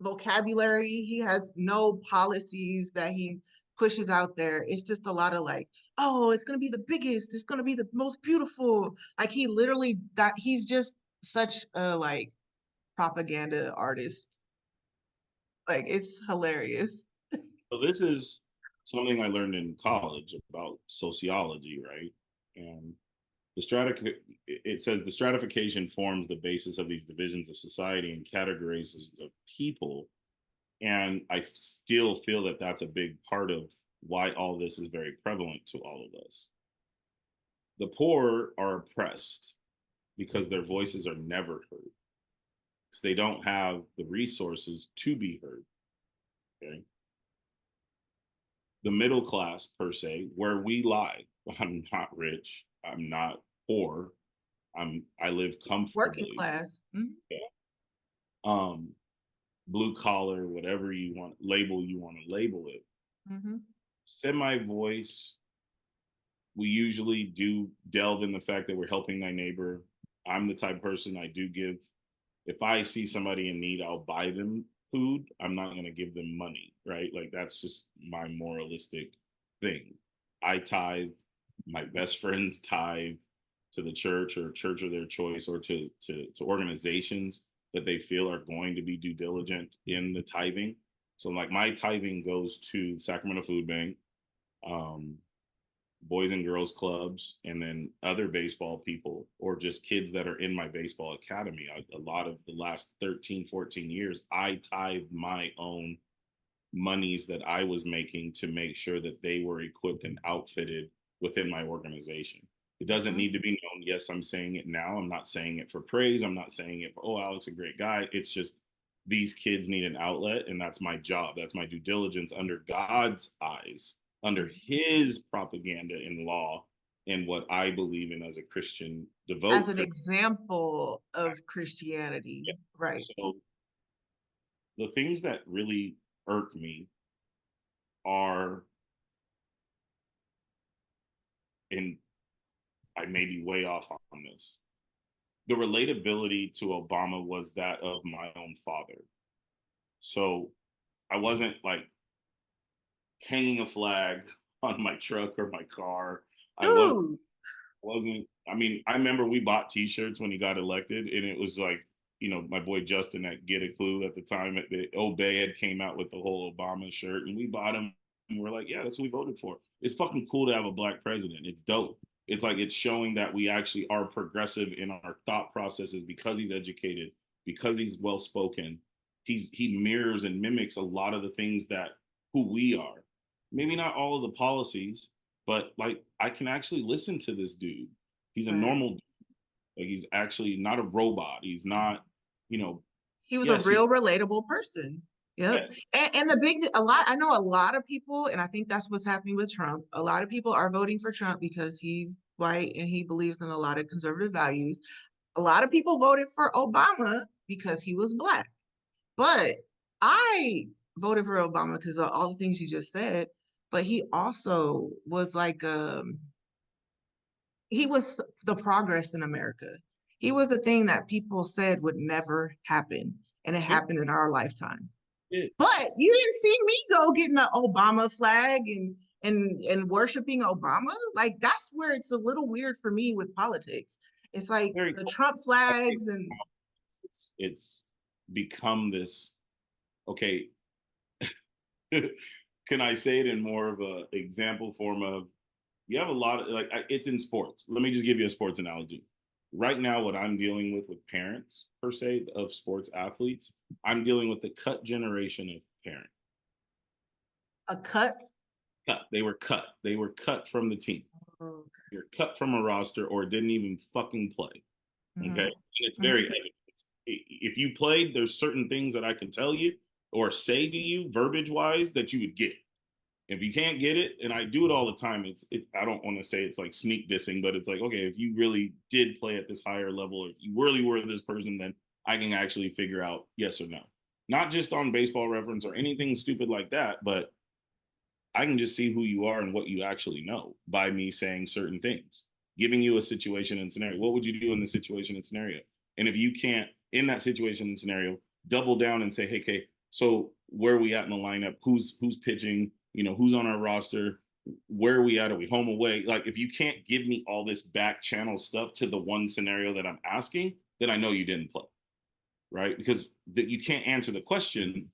vocabulary, he has no policies that he pushes out there. It's just a lot of like, oh, it's going to be the biggest, it's going to be the most beautiful. Like, he literally, that he's just such a like propaganda artist. Like, it's hilarious. So this is something I learned in college about sociology, right? And it says the stratification forms the basis of these divisions of society and categorizations of people. And I still feel that that's a big part of why all this is very prevalent to all of us. The poor are oppressed because their voices are never heard, because they don't have the resources to be heard. Okay. The middle class, per se, where we lie. I'm not rich. I'm not poor. I live Working comfortably. class. Mhm. Yeah. Um, blue collar, whatever you want to label it. Mhm. Semi voice, we usually do delve in the fact that we're helping thy neighbor. I'm the type of person, I do give. If I see somebody in need, I'll buy them food. I'm not going to give them money, right? Like, that's just my moralistic thing. I tithe. My best friends tithe to the church or church of their choice, or to organizations that they feel are going to be due diligent in the tithing. So like my tithing goes to Sacramento Food Bank, um, Boys and Girls Clubs, and then other baseball people or just kids that are in my baseball academy. A lot of the last 13, 14 years, I tithe my own monies that I was making to make sure that they were equipped and outfitted within my organization. It doesn't Mhm. need to be known. Yes, I'm saying it now. I'm not saying it for praise. I'm not saying it for, oh, Alex, a great guy. It's just these kids need an outlet, and that's my job. That's my due diligence under God's eyes, under his propaganda and law, and what I believe in as a Christian, As devote an Christian. example of Christianity, right? So the things that really irk me are, and I may be way off on this. The relatability to Obama was that of my own father. So I wasn't like hanging a flag on my truck or my car. I Dude, wasn't, I mean, I remember we bought t-shirts when he got elected, and it was like, my boy Justin at Get a Clue at the time, the Obey had came out with the whole Obama shirt, and we bought them, and we're like, yeah, that's what we voted for. It's fucking cool to have a black president. It's dope. It's like it's showing that we actually are progressive in our thought processes because he's educated, because he's well spoken. He mirrors and mimics a lot of the things that who we are. Maybe not all of the policies, but like I can actually listen to this dude. He's a right. normal dude. Like he's actually not a robot. He's not, you know, He was a yes, he's real relatable person. Yep. yes, And the big, a lot, I know a lot of people, and I think that's what's happening with Trump. A lot of people are voting for Trump because he's white and he believes in a lot of conservative values. A lot of people voted for Obama because he was black. But I voted for Obama because of all the things you just said. But he also was like, he was the progress in America. He was the thing that people said would never happen, and it yeah, happened in our lifetime. yeah. But you didn't see me go getting the Obama flag and worshiping Obama. Like that's where it's a little weird for me with politics. It's like Very the cool. Trump I think flags and it's become this. Okay, can I say it in more of a example form of you have a lot of like it's in sports. Let me just give you a sports analogy. Right now, what I'm dealing with parents per se of sports athletes, I'm dealing with the cut generation of parent. a cut. Cut. They were cut. They were cut from the team. Oh, You're cut from a roster or didn't even fucking play. Okay, mhm, and it's very mhm. evident. If you played, there's certain things that I can tell you or say to you, verbiage wise, that you would get. If you can't get it, and I do it all the time, I don't want to say it's like sneak dissing, but it's like, okay, if you really did play at this higher level, if you really were this person, then I can actually figure out yes or no. Not just on baseball reference or anything stupid like that, but I can just see who you are and what you actually know by me saying certain things, giving you a situation and scenario. What would you do in the situation and scenario? And if you can't, in that situation and scenario, double down and say, hey, okay, so where are we at in the lineup? Who's pitching? Who's on our roster? Where are we at? Are we home away? Like, if you can't give me all this back channel stuff to the one scenario that I'm asking, then I know you didn't play, right? Because you can't answer the question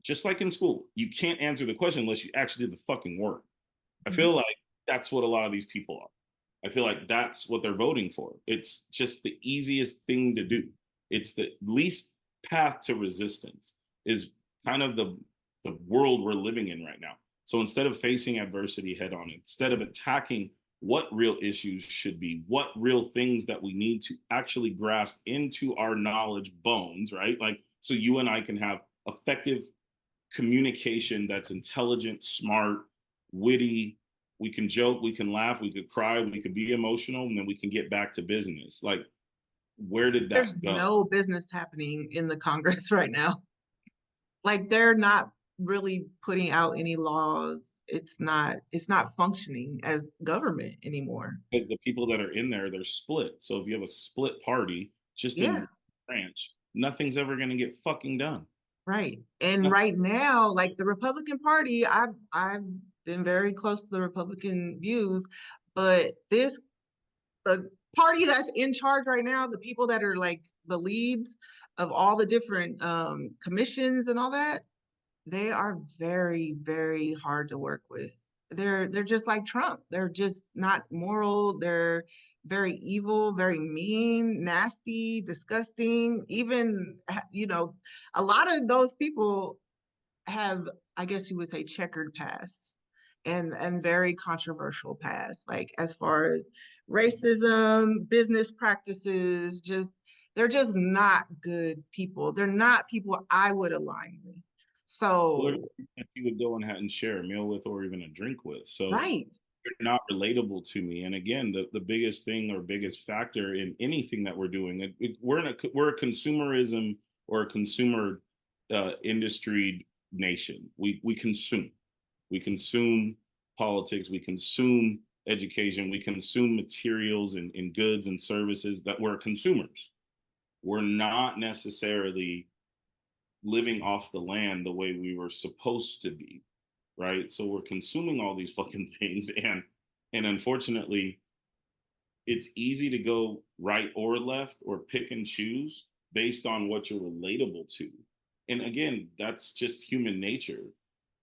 just like in school. You can't answer the question unless you actually did the fucking work. I Mhm. feel like that's what a lot of these people are. I feel like that's what they're voting for. It's just the easiest thing to do. It's the least path to resistance is kind of the world we're living in right now. So instead of facing adversity head on, instead of attacking what real issues should be, what real things that we need to actually grasp into our knowledge bones, right? Like so you and I can have effective communication that's intelligent, smart, witty. We can joke, we can laugh, we could cry, we could be emotional, and then we can get back to business. Like, where did There's that go? no business happening in the Congress right now. Like they're not really putting out any laws. It's not functioning as government anymore. Because the people that are in there, they're split. So if you have a split party just Yeah, in branch, nothing's ever going to get fucking done. right. And Nothing. right now, like the Republican Party, I've been very close to the Republican views, but this the party that's in charge right now, the people that are like the leads of all the different commissions and all that, They are very, very hard to work with. They're just like Trump. They're just not moral. They're very evil, very mean, nasty, disgusting. Even, a lot of those people have, I guess you would say, checkered pasts and very controversial pasts, like as far as racism, business practices, just they're just not good people. They're not people I would align with. Well, So, that you would go and share a meal with or even a drink with. So right. you're not relatable to me. And again, the biggest thing or biggest factor in anything that we're doing, we're a consumerism or a consumer industry nation. We consume politics, we consume education, we consume materials and goods and services that we're consumers. We're not necessarily living off the land the way we were supposed to be, right? So we're consuming all these fucking things, and unfortunately, it's easy to go right or left or pick and choose based on what you're relatable to. And again, that's just human nature.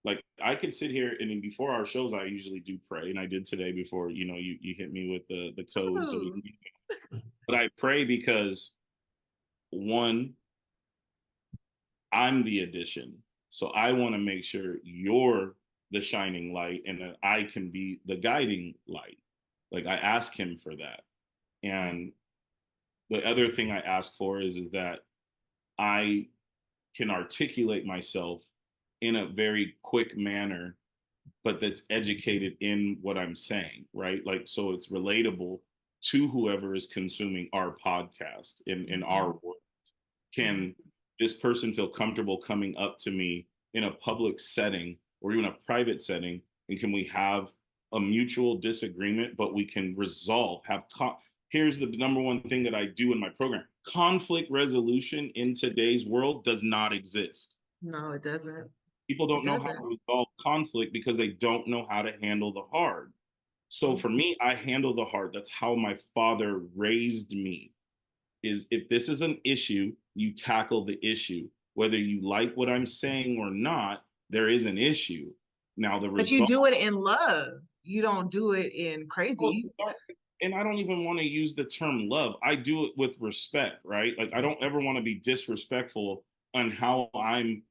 Like I could sit here and before our shows, I usually do pray, and I did today before you hit me with the code, so we Ooh, can. But I pray because one, I'm the addition. So I want to make sure you're the shining light and that I can be the guiding light. Like I ask him for that. And the other thing I ask for is that I can articulate myself in a very quick manner, but that's educated in what I'm saying, right? Like, so it's relatable to whoever is consuming our podcast in our mhm, world. mhm. Can this person feel comfortable coming up to me in a public setting or even a private setting, and can we have a mutual disagreement but we can resolve here's the number one thing that I do in my program: conflict resolution in today's world does not exist. No, it doesn't. People It don't know how doesn't. to resolve conflict because they don't know how to handle the hard. So for me, I handle the hard. That's how my father raised me. Is if this is an issue, you tackle the issue. Whether you like what I'm saying or not, there is an issue. Now the But you result, do it in love. You don't do it in crazy. and I don't even want to use the term love. I do it with respect, right? Like I don't ever want to be disrespectful on how I'm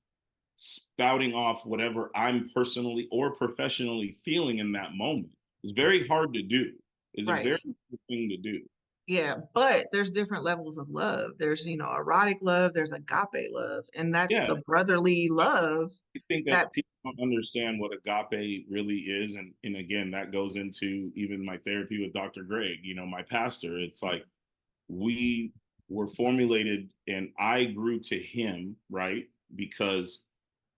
spouting off whatever I'm personally or professionally feeling in that moment. It's very hard to do. It's a Right. very hard thing to do. Yeah, but there's different levels of love. There's, erotic love, there's agape love, and that's Yeah, the brotherly love I think that that people don't understand what agape really is. And again, that goes into even my therapy with Dr. Greg, my pastor. It's like we were formulated and I grew to him, right? Because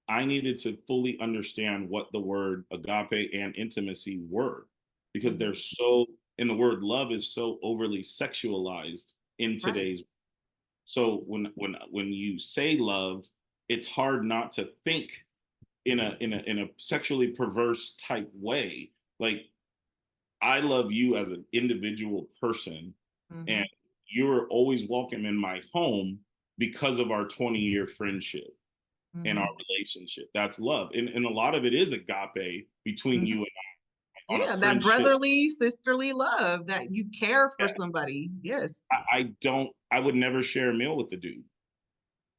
I needed to fully understand what the word agape and intimacy were, because they're Mhm. so, and the word love is so overly sexualized in Right. today's. So when you say love, it's hard not to think in a sexually perverse type way. Like I love you as an individual person, Hmm. and you're always welcome in my home because of our 20-year friendship and our Hmm. relationship. That's love. And a lot of it is agape between Hmm. you and I on a Yeah, that friendship. brotherly, sisterly love that you care for Yeah, somebody. Yes. I would never share a meal with the dude.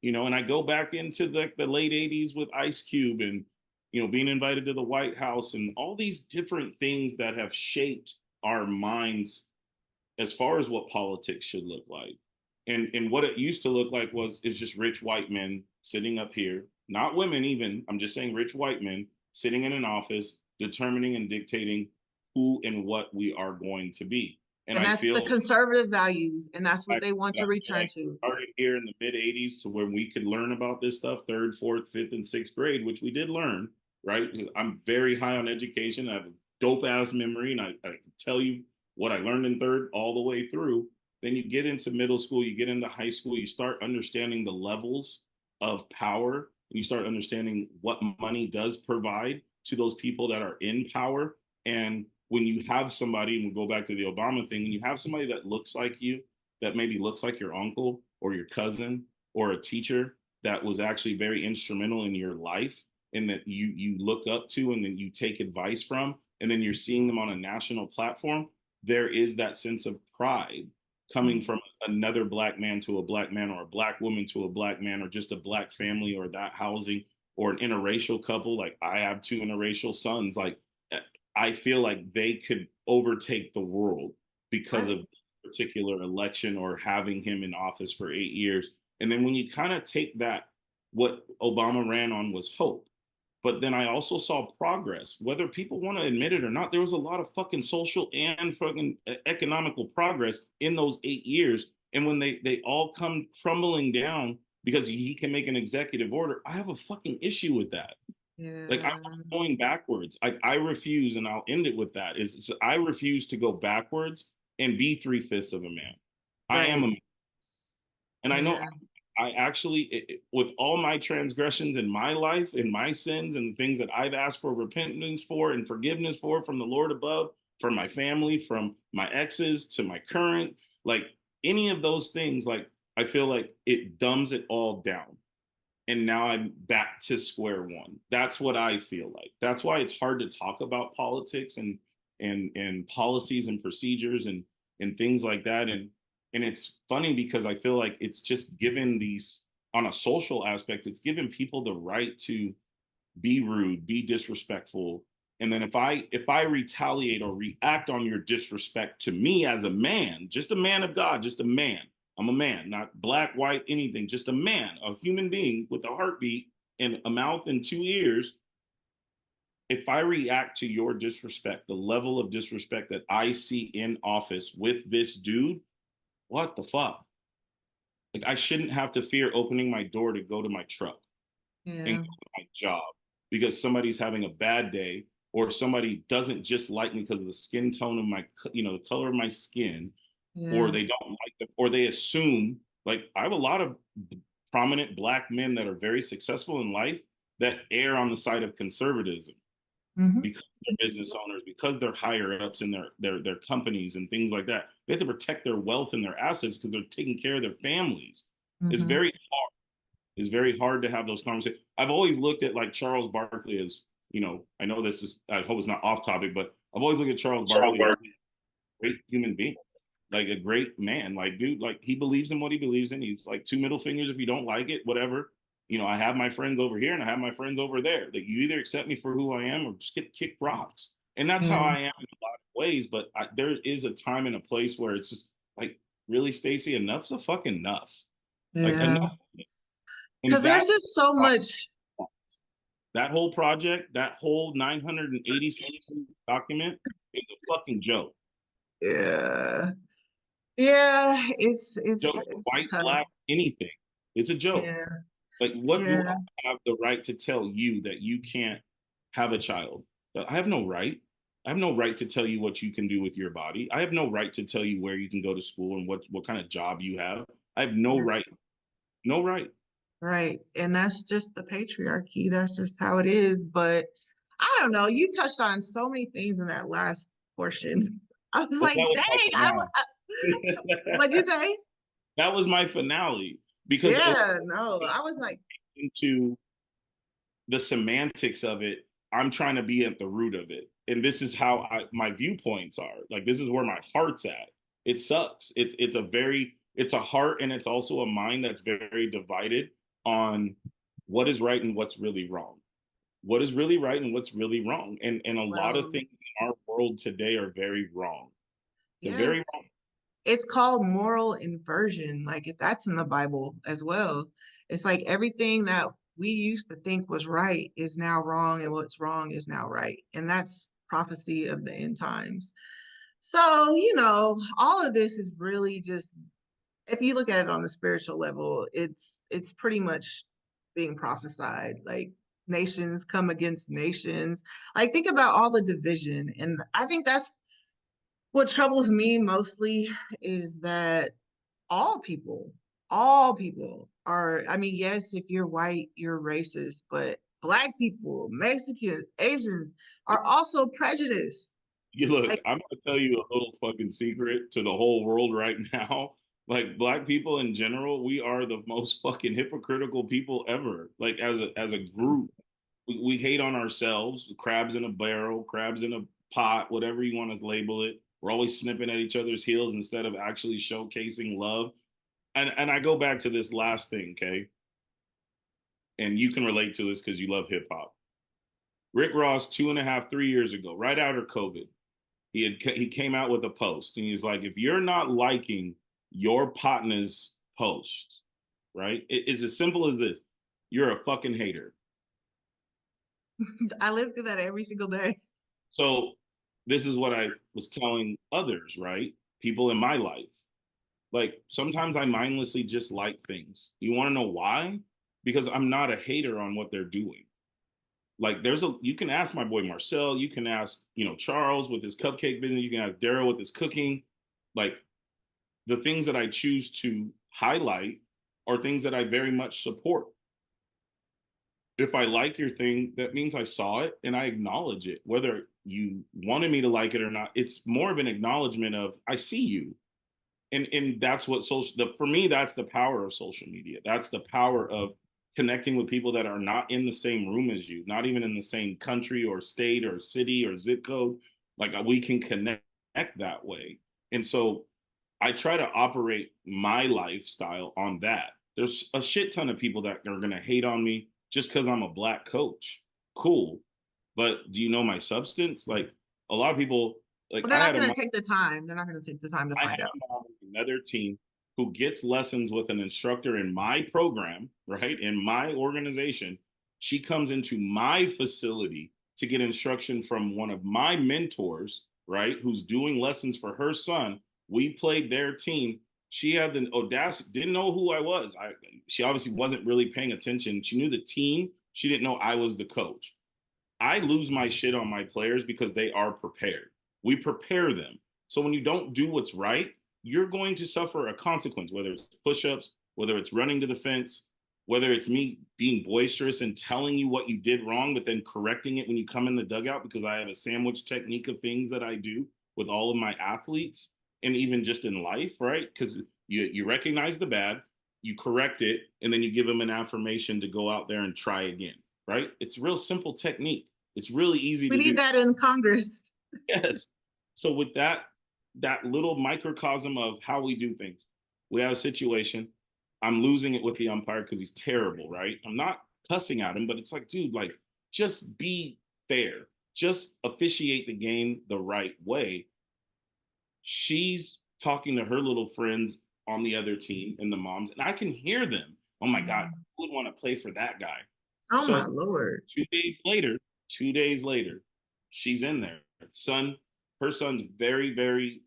And I go back into the late 80s with Ice Cube and, being invited to the White House and all these different things that have shaped our minds as far as what politics should look like. And what it used to look like was it's just rich white men sitting up here, not women even. I'm just saying rich white men sitting in an office, determining and dictating who and what we are going to be. And And I that's the feel conservative values, and that's I, what they want I to feel return like to. we started here in the mid 80s to where we could learn about this stuff third, fourth, fifth, and sixth grade, which we did learn, right? Because I'm very high on education. I have a dope ass memory, and I can tell you what I learned in third all the way through. Then you get into middle school, you get into high school, you start understanding the levels of power, and you start understanding what money does provide to those people that are in power. And when you have somebody, and we go back to the Obama thing, when you have somebody that looks like you, that maybe looks like your uncle or your cousin or a teacher that was actually very instrumental in your life, and that you look up to and then you take advice from, and then you're seeing them on a national platform, there is that sense of pride coming from another black man to a black man, or a black woman to a black man, or just a black family, or that housing, or an interracial couple. Like I have two interracial sons. Like I feel like they could overtake the world because of Right. this particular election or having him in office for 8 years. And then when you kind of take that, what Obama ran on was hope. But then I also saw progress, whether people want to admit it or not. There was a lot of fucking social and fucking economical progress in those 8 years. And when they all come crumbling down because he can make an executive order, I have a fucking issue with that. Like I'm Yeah. going backwards. I refuse, and I'll end it with that. Is I refuse to go backwards and be 3/5 of a man. I am a Right. man, and I know Yeah. I actually, with all my transgressions in my life and my sins and things that I've asked for repentance for and forgiveness for from the Lord above, from my family, from my exes to my current, like any of those things, like I feel like it dumbs it all down. And now I'm back to square one. That's what I feel like. That's why it's hard to talk about politics and policies and procedures and things like that. And it's funny because I feel like it's just given these, on a social aspect, it's given people the right to be rude, be disrespectful. And then if I retaliate or react on your disrespect to me as a man, just a man of God, just a man. I'm a man, not black, white, anything, just a man, a human being with a heartbeat and a mouth and two ears. If I react to your disrespect, the level of disrespect that I see in office with this dude, what the fuck? Like I shouldn't have to fear opening my door to go to my truck and Yeah. go to my job because somebody's having a bad day, or somebody doesn't just like me because of the skin tone of my, the color of my skin, or Yeah. they don't like them, or they assume. Like I have a lot of prominent black men that are very successful in life that err on the side of conservatism Hmm. because they're business owners, because they're higher ups in their companies and things like that. They have to protect their wealth and their assets because they're taking care of their families. It's Hmm. very it's very hard to have those conversations. I've always looked at like Charles Barkley as, I know this is, I hope it's not off topic, but I've always looked at Charles Barkley as a great human being, like a great man. Like, dude, like he believes in what he believes in. He's like two middle fingers if you don't like it, whatever. I have my friends over here and I have my friends over there. That you either accept me for who I am or just get kicked rocks. And that's how Yeah. I am in a lot of ways. But there is a time and a place where it's just like, really, Stacey, enough's a fucking enough. Like Yeah. enough. And Because there's that just so much. that whole project, that whole 980 document is a fucking joke. Yeah. Yeah. Joke, It's white, tough. black, anything. It's a joke. Yeah. Like, what do Yeah. I have the right to tell you that you can't have a child? I have no right. I have no right to tell you what you can do with your body. I have no right to tell you where you can go to school and what kind of job you have. I have no Yeah. right. No right. Right. And that's just the patriarchy. That's just how it is. But I don't know. You touched on so many things in that last portion. I was Well, like, that was dang, my what'd you finale. say? That was my finale because Yeah, no. I was like, into the semantics of it, I'm trying to be at the root of it. And this is how my viewpoints are. Like this is where my heart's at. It sucks. It's a heart and it's also a mind that's very divided on what is right and what's really wrong. What is really right and what's really wrong. And a lot of well, things in our world today are very wrong. They're yeah. very wrong. It's called moral inversion. Like if that's in the Bible as well. It's like everything that we used to think was right is now wrong, and what's wrong is now right. And that's prophecy of the end times. So, all of this is really just, if you look at it on the spiritual level, it's pretty much being prophesied. Like nations come against nations. Like think about all the division. And I think that's what troubles me mostly is that all people, all people are, I mean, yes, if you're white, you're racist, but Black people, Mexicans, Asians are also prejudiced. You look, Like, I'm gonna tell you a little fucking secret to the whole world right now. Like black people in general, we are the most fucking hypocritical people ever. Like as a group. We hate on ourselves, crabs in a barrel, crabs in a pot, whatever you want to label it. We're always snipping at each other's heels instead of actually showcasing love. And I go back to this last thing, okay? And you can relate to this because you love hip hop. Rick Ross, 2.5, 3 years ago, right after COVID, he came out with a post and he's like, if you're not liking your partner's post, right? It's as simple as this. You're a fucking hater. I live through that every single day. So this is what I was telling others, right? People in my life. Like sometimes I mindlessly just like things. You want to know why? Because I'm not a hater on what they're doing. Like you can ask my boy Marcel, you can ask, Charles with his cupcake business, you can ask Daryl with his cooking. Like the things that I choose to highlight are things that I very much support. If I like your thing, that means I saw it and I acknowledge it. Whether you wanted me to like it or not, it's more of an acknowledgement of I see you. And that's what for me, that's the power of social media. That's the power of connecting with people that are not in the same room as you, not even in the same country or state or city or zip code. Like we can connect that way. And so I try to operate my lifestyle on that. There's a shit ton of people that are going to hate on me just because I'm a black coach. Cool. But do you know my substance? Like a lot of people, like Well, they're not going to take the time. They're not going to take the time to I have find out. another team who gets lessons with an instructor in my program, right? In my organization. She comes into my facility to get instruction from one of my mentors, right? Who's doing lessons for her son. We played their team. She had the audacity, didn't know who I was. She obviously wasn't really paying attention. She knew the team. She didn't know I was the coach. I lose my shit on my players because they are prepared. We prepare them. So when you don't do what's right, you're going to suffer a consequence, whether it's push-ups, whether it's running to the fence, whether it's me being boisterous and telling you what you did wrong, but then correcting it when you come in the dugout because I have a sandwich technique of things that I do with all of my athletes and even just in life, right? Because you recognize the bad, you correct it, and then you give them an affirmation to go out there and try again, right? It's a real simple technique. It's really easy We to need do. that in Congress. Yes. So with that little microcosm of how we do things, we have a situation. I'm losing it with the umpire because he's terrible, right? I'm not cussing at him, but it's like, dude, like, just be fair. Just officiate the game the right way. She's talking to her little friends on the other team and the moms, and I can hear them. Oh my God, who would want to play for that guy? Oh So my Lord. 2 days later, she's in there. Her son's very, very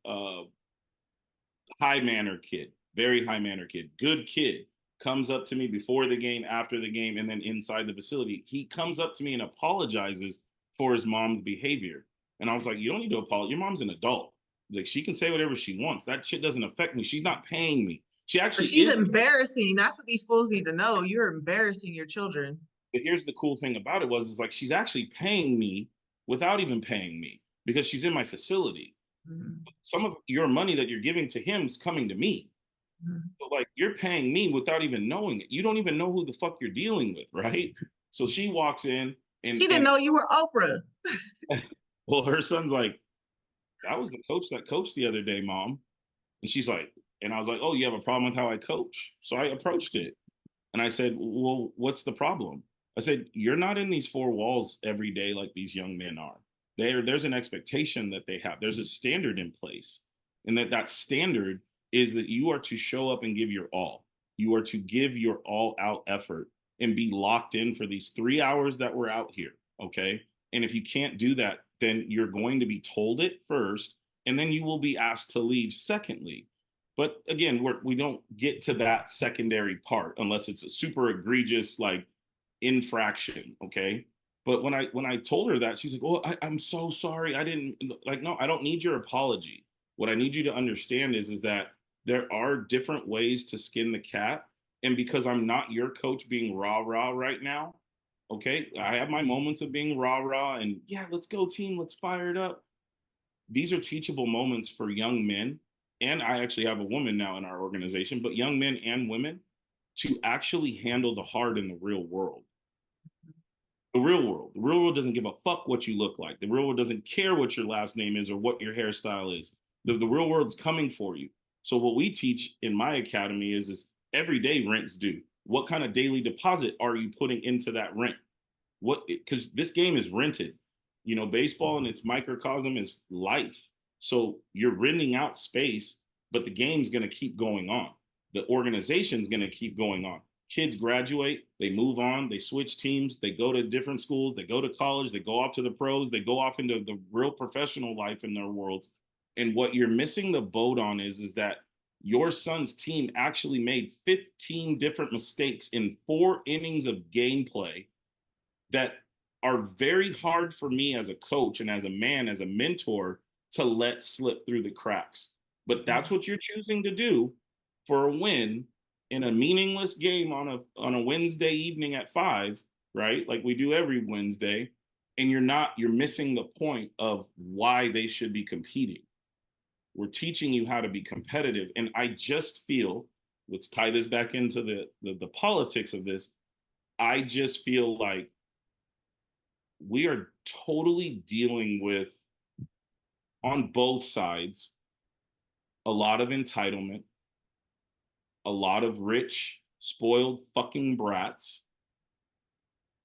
high mannered kid, very high mannered kid, good kid. Comes up to me before the game, after the game, and then inside the facility. He comes up to me and apologizes for his mom's behavior. And I was like, you don't need to apologize. Your mom's an adult. Like she can say whatever she wants. That shit doesn't affect me. She's not paying me. She But actually she's is. embarrassing. That's what these fools need to know. You're embarrassing your children. But here's the cool thing about it is like she's actually paying me without even paying me because she's in my facility. Mm-hmm. Some of your money that you're giving to him is coming to me. Mm-hmm. So like you're paying me without even knowing it. You don't even know who the fuck you're dealing with, right? So she walks in She didn't and know you were Oprah. well, her son's like, that was the coach that coached the other day, mom. And she's like, and I was like, oh, you have a problem with how I coach? So I approached it. And I said, well, what's the problem? I said, you're not in these four walls every day like these young men are. There's an expectation that they have. There's a standard in place. And that standard is that you are to show up and give your all. You are to give your all out effort and be locked in for these 3 hours that we're out here. Okay. And if you can't do that, then you're going to be told it first, and then you will be asked to leave secondly. But again, we don't get to that secondary part unless it's a super egregious like infraction. Okay. But when I told her that, she's like, "Oh, I'm so sorry. I didn't like. No, I don't need your apology. What I need you to understand is that there are different ways to skin the cat, and because I'm not your coach being rah rah right now, okay, I have my moments of being rah rah and yeah, let's go team, let's fire it up. These are teachable moments for young men, and I actually have a woman now in our organization, but young men and women to actually handle the hard in the real world. The real world. The real world doesn't give a fuck what you look like. The real world doesn't care what your last name is or what your hairstyle is. The real world's coming for you. So what we teach in my academy is every day rent's due. What kind of daily deposit are you putting into that rent? What, because this game is rented. You know, baseball in its microcosm is life. So you're renting out space, but the game's going to keep going on. The organization's going to keep going on. Kids graduate, they move on, they switch teams, they go to different schools, they go to college, they go off to the pros, they go off into the real professional life in their worlds. And what you're missing the boat on is that your son's team actually made 15 different mistakes in 4 innings of gameplay that are very hard for me as a coach and as a man, as a mentor, to let slip through the cracks. But that's what you're choosing to do for a win in a meaningless game on a Wednesday evening at 5, right? Like we do every Wednesday. And you're missing the point of why they should be competing. We're teaching you how to be competitive. And I just feel, let's tie this back into the politics of this. I just feel like we are totally dealing with, on both sides, a lot of entitlement, a lot of rich, spoiled fucking brats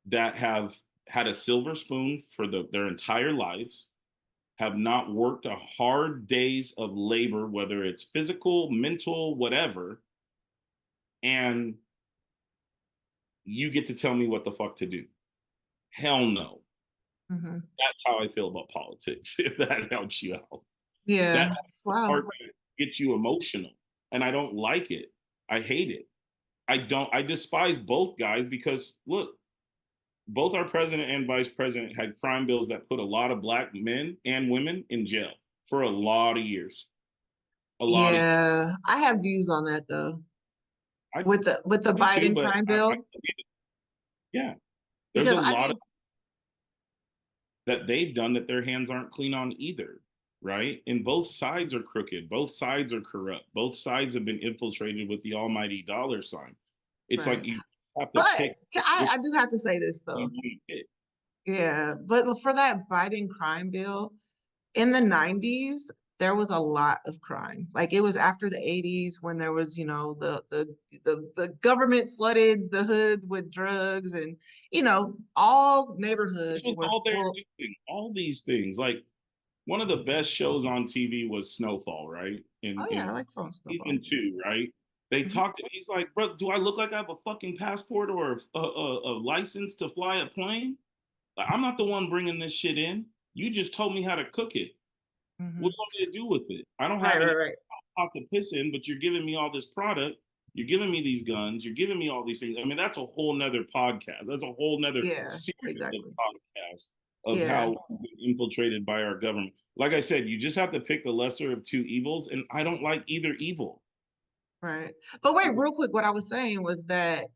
that have had a silver spoon for their entire lives, have not worked a hard days of labor, whether it's physical, mental, whatever, and you get to tell me what the fuck to do. Hell no. Mm-hmm. That's how I feel about politics, if that helps you out. Yeah. That Wow. part gets you emotional. And I don't like it. I hate it. I despise both guys because look, both our president and vice president had crime bills that put a lot of black men and women in jail for a lot of years. A lot of Yeah, I have views on that though. I With the do too, Biden but crime bill, yeah, there's because a I lot of mean, that they've done that their hands aren't clean on either, right? And both sides are crooked, both sides are corrupt, both sides have been infiltrated with the almighty dollar sign. It's like right. you have to But pick which I do have to say this you though. want to pick. Yeah, but for that Biden crime bill, in the 90s, there was a lot of crime. Like it was after the 80s when there was, the government flooded the hoods with drugs and, all This neighborhoods was were all they're full. doing, all these things. Like one of the best shows on TV was Snowfall, right? Oh yeah, I In like phone stuff season on. 2, right? They Mhm. talked. He's like, bro, do I look like I have a fucking passport or a license to fly a plane? Like, I'm not the one bringing this shit in. You just told me how to cook it. What do Mhm. you want me to do with it? I don't Right, have right, any right. pot to piss in, but you're giving me all this product. You're giving me these guns. You're giving me all these things. I mean, that's a whole nother podcast. That's a whole nother Yeah, series of exactly. podcasts of Yeah, how we've been infiltrated by our government. Like I said, you just have to pick the lesser of two evils, and I don't like either evil. right. But wait, real quick, what I was saying was that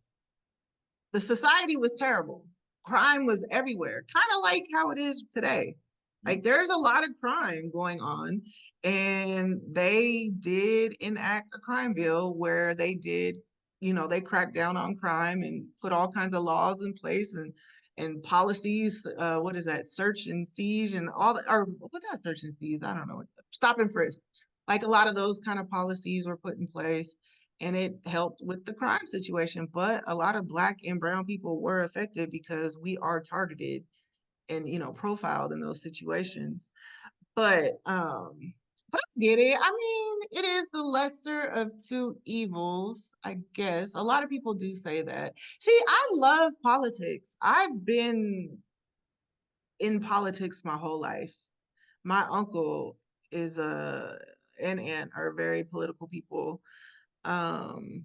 the society was terrible. Crime was everywhere, kind of like how it is today. Like there's a lot of crime going on, and they did enact a crime bill where they did, they cracked down on crime and put all kinds of laws in place and policies. What is that? Search and siege and all that, or what's that? Search and seize? I don't know. Stop and frisk. Like a lot of those kind of policies were put in place and it helped with the crime situation. But a lot of Black and brown people were affected because we are targeted and profiled in those situations. But I get it. I mean, it is the lesser of two evils, I guess. A lot of people do say that. See, I love politics. I've been in politics my whole life. My uncle is and aunt are very political people. um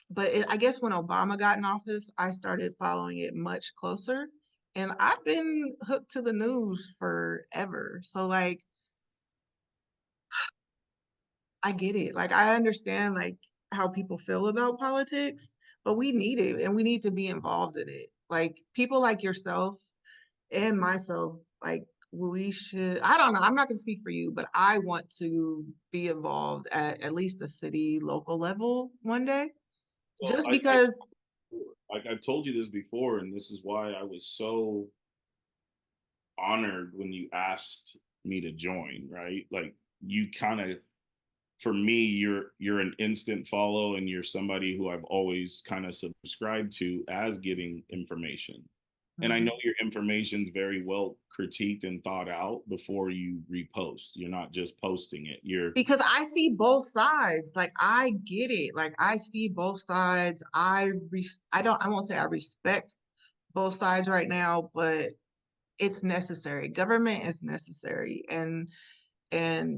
but I guess when Obama got in office, I started following it much closer. And I've been hooked to the news forever. So like I get it. Like I understand like how people feel about politics, but we need it and we need to be involved in it. Like people like yourself and myself, like we should, I don't know, I'm not gonna speak for you, but I want to be involved at least the city local level one day. Well, Just because like I've told you this before, and this is why I was so honored when you asked me to join, right? Like you kind of, for me, you're an instant follow, and you're somebody who I've always kind of subscribed to as getting information. And I know Mhm. your information's very well critiqued and thought out before you repost. You're not just posting it. You're Because I see both sides. Like I get it. Like I see both sides. I won't say I respect both sides right now, but it's necessary. Government is necessary. And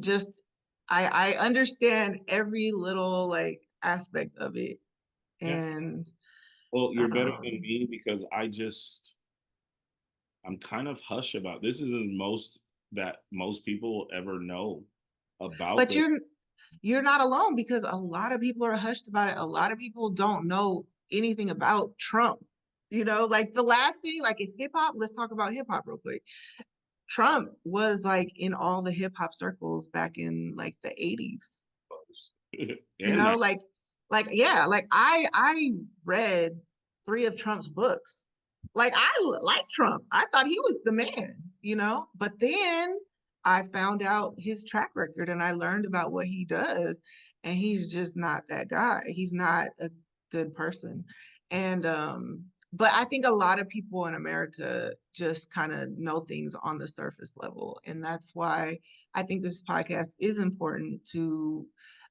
just I understand every little like aspect of it. yeah. And Well, you're better than um me because I'm kind of hush about this. Is the most that most people will ever know about but this. you're not alone because a lot of people are hushed about it. A lot of people don't know anything about Trump. Like the last thing, like in hip hop, let's talk about hip hop real quick. Trump was like in all the hip hop circles back in like the 80s. You And know, I yeah, like I read three of Trump's books. Like I like Trump. I thought he was the man. But then I found out his track record and I learned about what he does, and he's just not that guy. He's not a good person. And but I think a lot of people in America just kind of know things on the surface level. And that's why I think this podcast is important to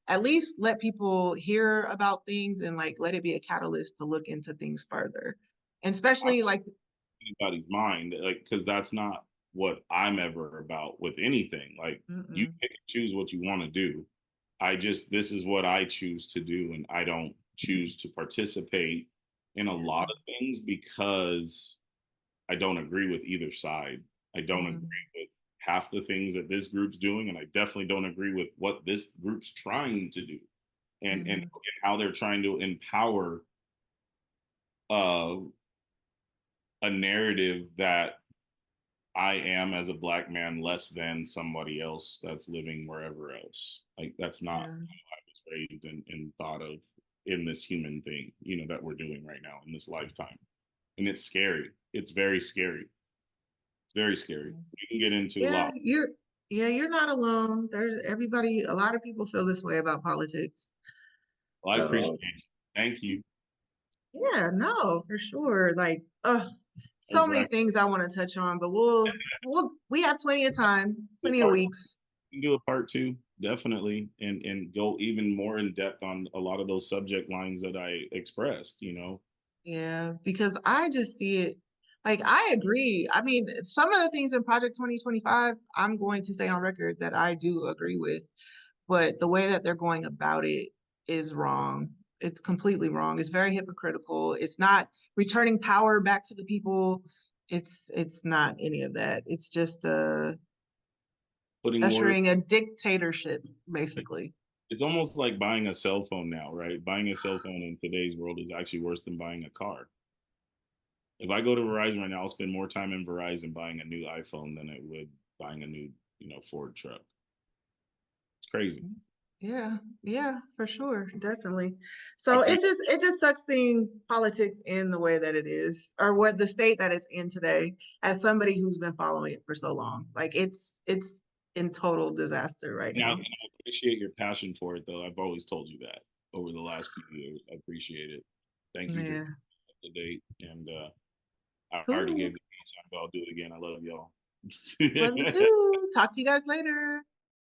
at least let people hear about things and like let it be a catalyst to look into things further. And especially like, anybody's mind, like, because that's not what I'm ever about with anything. Like, you mm-mm, pick and choose what you want to do. This is what I choose to do, and I don't choose to participate in a yeah, lot of things because I don't agree with either side. I don't agree mm, with half the things that this group's doing, and I definitely don't agree with what this group's trying to do, and mm, how they're trying to empower uh, a narrative that I am, as a black man, less than somebody else that's living wherever else. Like that's not yeah. how I was raised and thought of in this human thing, that we're doing right now in this lifetime. And it's scary. It's very scary. It's very scary. We can get into a Yeah, lot. you're not alone. There's everybody, a lot of people feel this way about politics. Well, I appreciate So it. Thank you. yeah, no, for sure. Like, I'm so many glad things I want to touch on, but we have plenty of time, we plenty of weeks. can do a part two, definitely, and go even more in depth on a lot of those subject lines that I expressed. Yeah, because I just see it like I agree. I mean, some of the things in Project 2025, I'm going to say on record that I do agree with, but the way that they're going about it is wrong. It's completely wrong. It's very hypocritical. It's not returning power back to the people. It's not any of that. It's just Putting more ushering a dictatorship, basically. It's almost like buying a cell phone now, right? Buying a cell phone in today's world is actually worse than buying a car. If I go to Verizon right now, I'll spend more time in Verizon buying a new iPhone than I would buying a new, Ford truck. It's crazy. Yeah, yeah, for sure, definitely. I So appreciate it just sucks seeing politics in the way that it is, or what the state that it's in today, as somebody who's been following it for so long. Like it's in total disaster right and now. I appreciate your passion for it, though. I've always told you that over the last few years. I appreciate it. Thank you for Yeah. keeping up to date. And I already Cool. gave the peace sign, but I'll do it again. I love y'all. Love you too. Talk to you guys later.